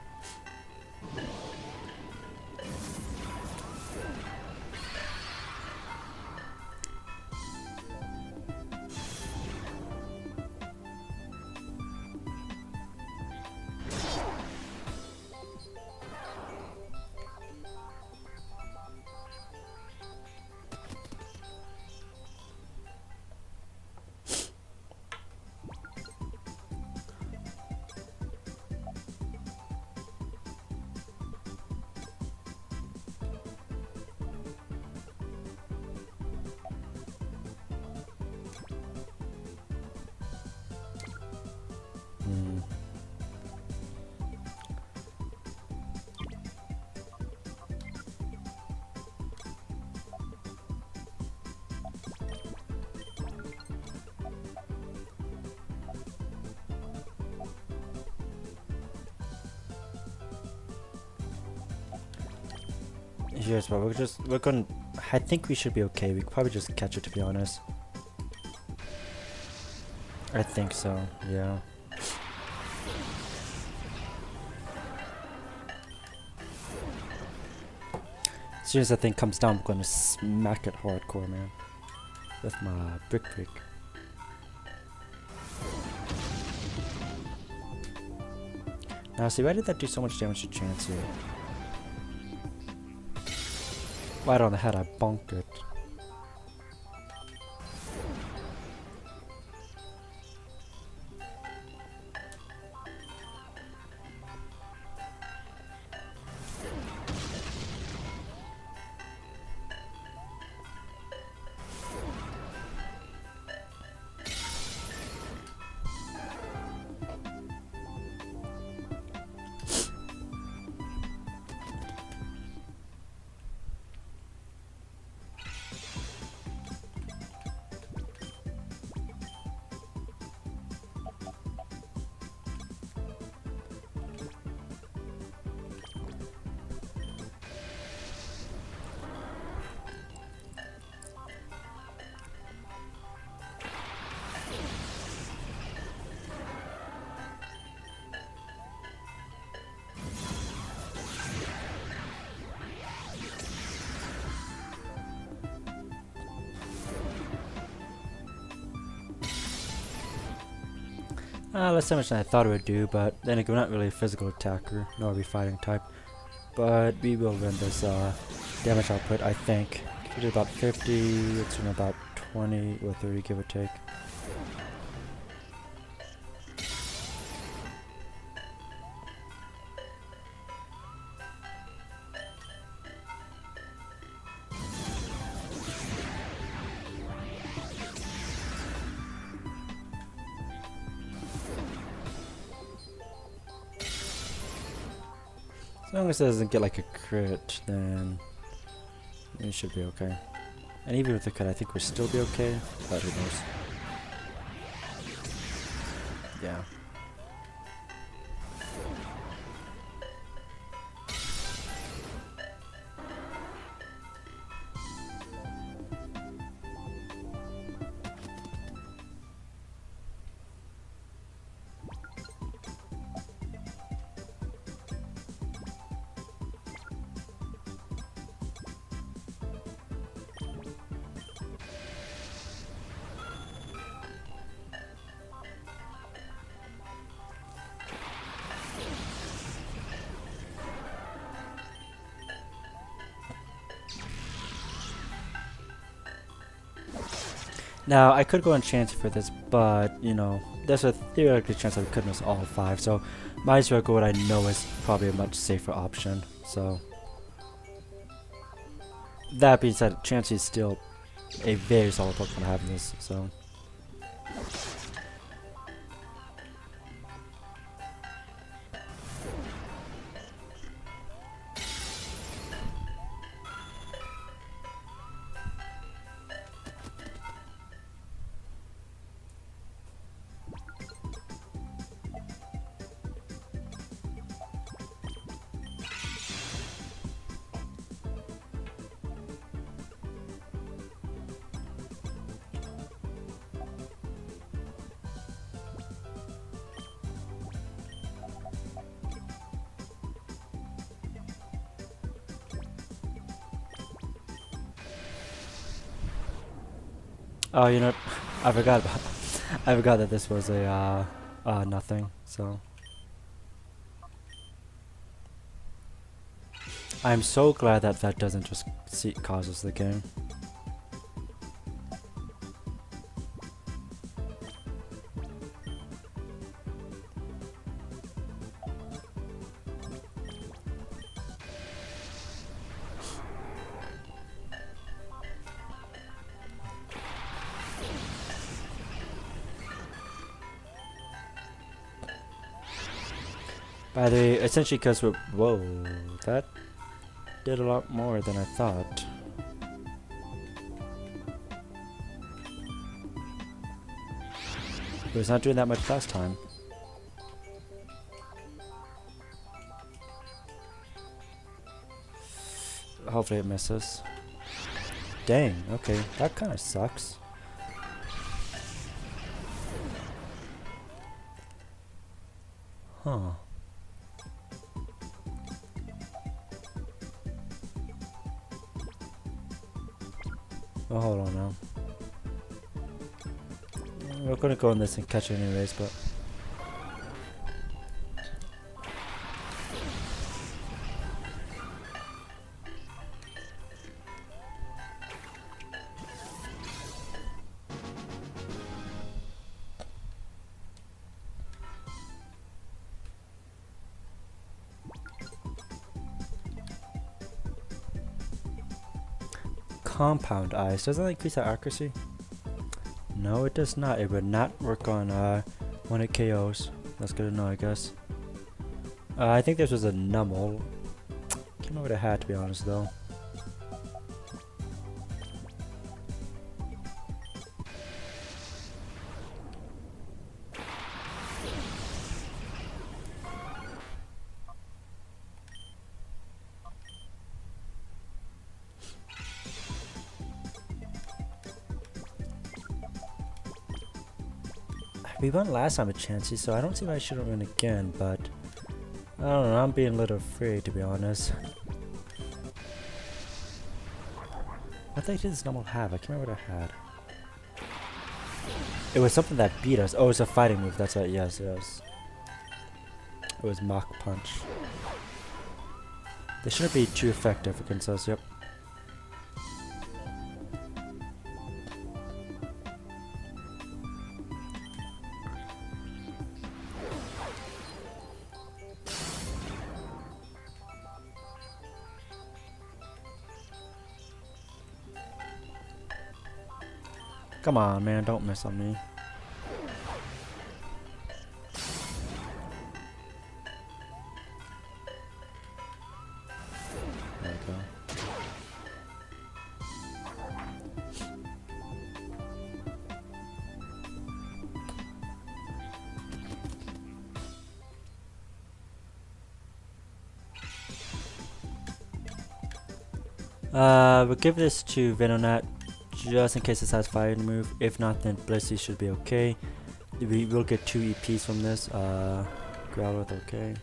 Yes, but we're going. I think we should be okay. We could probably just catch it, to be honest. I think so. Yeah. As soon as that thing comes down, I'm gonna smack it hardcore, man, with my brick. Now, see, why did that do so much damage to Chansey? Right on the head, I bonked it. Less damage than I thought it would do, but then again, we're not really a physical attacker, nor are we fighting type. But we will win this damage output, I think. We did about 50, it's in about 20 or 30, give or take. As long as it doesn't get like a crit, then it should be okay. And even with the crit, I think we'll still be okay, but who knows. Yeah. Now, I could go on Chansey for this, but, you know, there's a theoretical chance I could miss all 5, so might as well go what I know is probably a much safer option, so. That being said, Chansey is still a very solid Pokemon to have in this, so. Oh, you know, I forgot about, I forgot that this was a, nothing, so. I'm so glad that that doesn't just cause us the game. By the way, essentially because we're... Whoa, that did a lot more than I thought. It was not doing that much last time. Hopefully it misses. Dang, okay, that kind of sucks. Huh. Oh, hold on now. We're gonna go on this and catch it anyways, but... Compound Ice, doesn't that increase our accuracy? No, it does not. It would not work on when it KOs. That's good to know, I guess. I think this was a Numble. Can't remember what it had, to be honest, though. We won last time with Chansey, so I don't see why I shouldn't win again, but... I don't know, I'm being a little afraid, to be honest. What did this Numble have? I can't remember what I had. It was something that beat us. Oh, it's a fighting move, that's right, yes, yes. It was Mach Punch. They shouldn't be too effective against us, yep. Come on, man, don't miss on me. There we go. We'll give this to Venonat just in case it has fire move. If not, then Blissey should be okay. We will get 2 EPs from this. Growlithe, okay.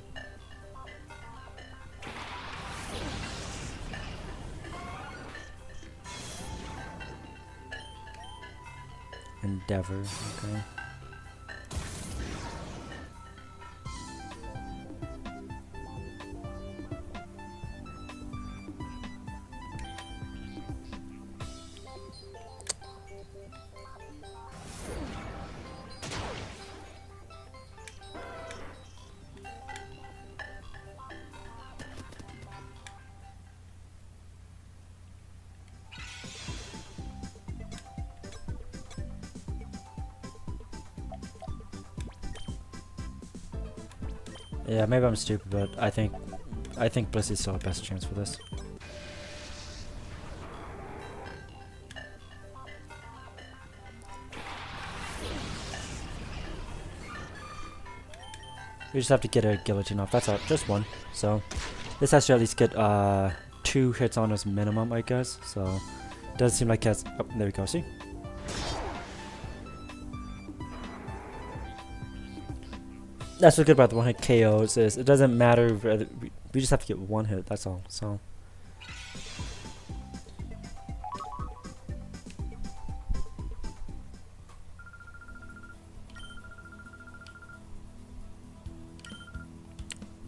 Endeavor, okay. Yeah, maybe I'm stupid, but I think Blissey's still our best chance for this. We just have to get a guillotine off. That's all, just one. So this has to at least get 2 hits on us minimum, I guess. So doesn't seem like it's. Oh, there we go. See. That's what's good about the one hit KOs is it doesn't matter. We just have to get 1 hit. That's all. So.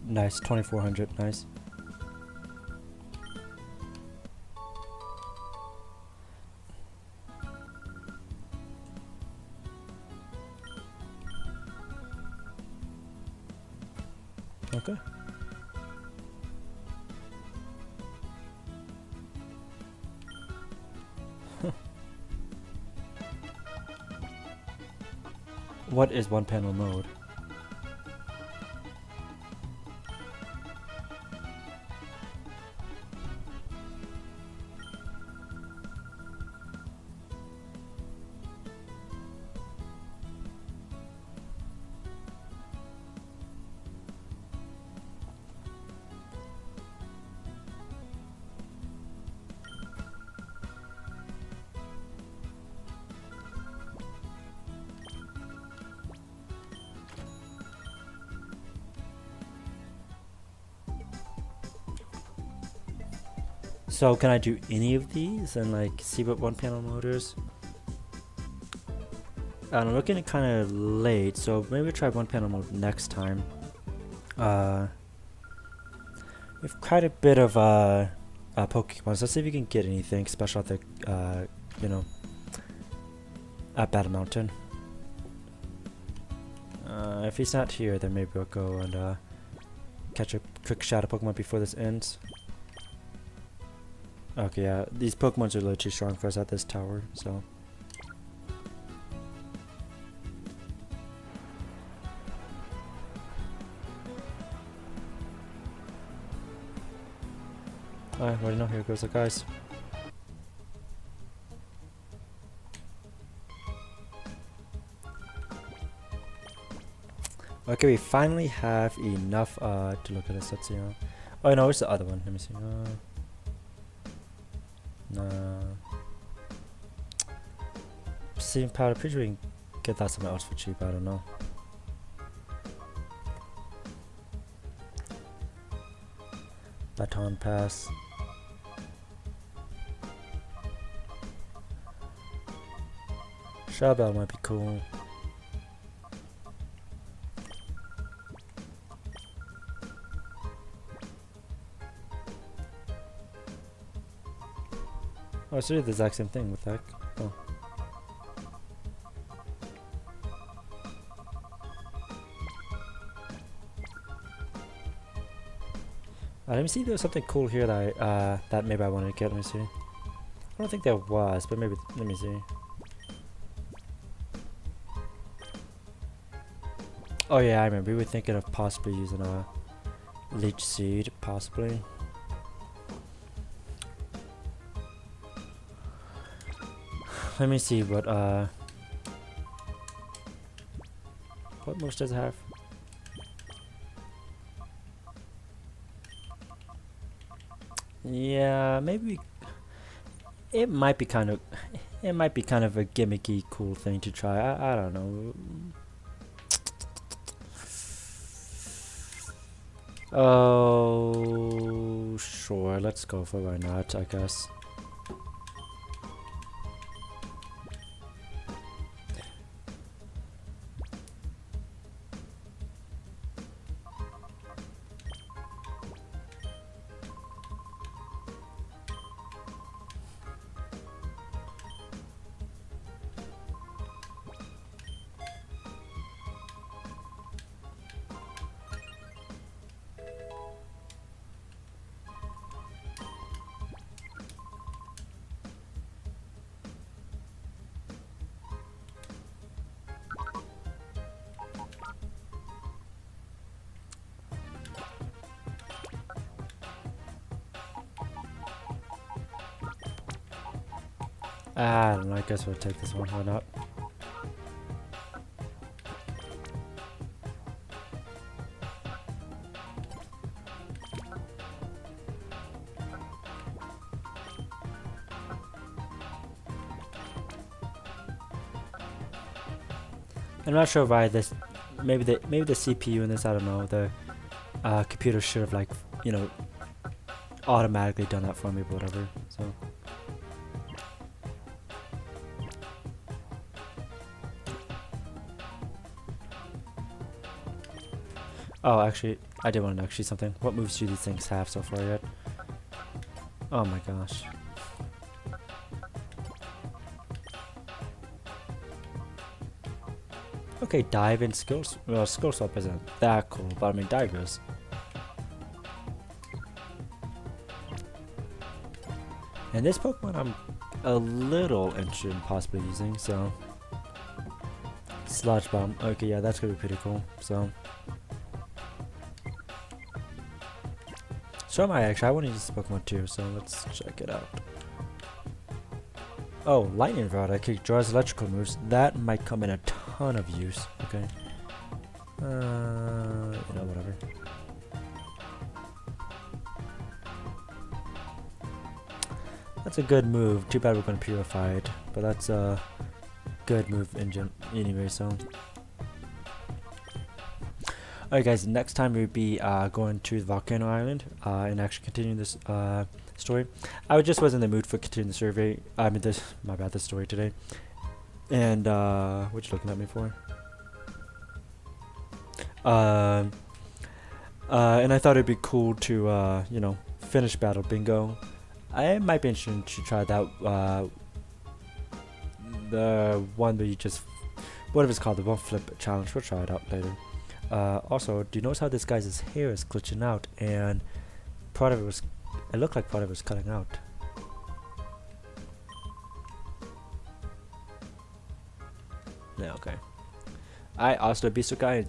Nice, 2400, nice. Okay. What is one panel mode? So can I do any of these and like see what one panel mode is? I'm looking at kind of late, so maybe we'll try one panel mode next time. We've quite a bit of Pokemon. Let's see if we can get anything special at the you know, at Battle Mountain. If he's not here, then maybe we'll go and catch a quick shadow Pokemon before this ends. Okay, yeah, these Pokemons are a little too strong for us at this tower, so. Alright, what do you know? Here goes the guys. Okay, we finally have enough to look at this. Let's see. Oh no, where's the other one? Let me see. Obsidian powder. Pretty sure we can get that somewhere else for cheap. I don't know. Baton pass. Shovel might be cool. Oh, it's really the exact same thing. What the heck? Oh. Let me see if there's something cool here that that maybe I wanted to get. Let me see. I don't think there was, but maybe, let me see. Oh yeah, I remember. We were thinking of possibly using a leech seed, possibly. Let me see what moves does it have? Yeah, maybe it might be kind of a gimmicky cool thing to try. I don't know. Oh, sure, let's go for why not, I guess. I don't know, I guess we'll take this one, why not? I'm not sure why this, maybe the CPU in this, I don't know, the computer should have, like, you know, automatically done that for me, but whatever, so. Oh, actually, I did want to know actually something. What moves do these things have so far yet? Oh my gosh. Okay, dive and skills. Well, skill swap isn't that cool, but I mean, dive is. And this Pokemon I'm a little interested in possibly using, so. Sludge Bomb. Okay, yeah, that's gonna be pretty cool, so. So am I actually. I want to use this Pokemon too, so let's check it out. Oh, Lightning Rod. Okay, draws electrical moves. That might come in a ton of use. Okay. You know, whatever. That's a good move. Too bad we're going to purify it, but that's a good move anyway, so. Alright guys, next time we'll be going to the Volcano Island and actually continuing this story. I just wasn't in the mood for continuing the survey. I mean the story today. And what you looking at me for? And I thought it'd be cool to you know, finish Battle Bingo. I might be interested to try that the one where you just, whatever it's called, the one flip challenge. We'll try it out later. Also, do you notice how this guy's hair is glitching out, and part of it was, it looked like part of it was cutting out. Yeah, okay. I also beast guy.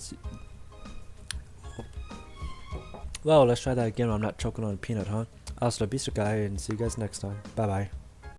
Well, let's try that again. I'm not choking on a peanut, huh? Also beast guy, and see you guys next time. Bye bye.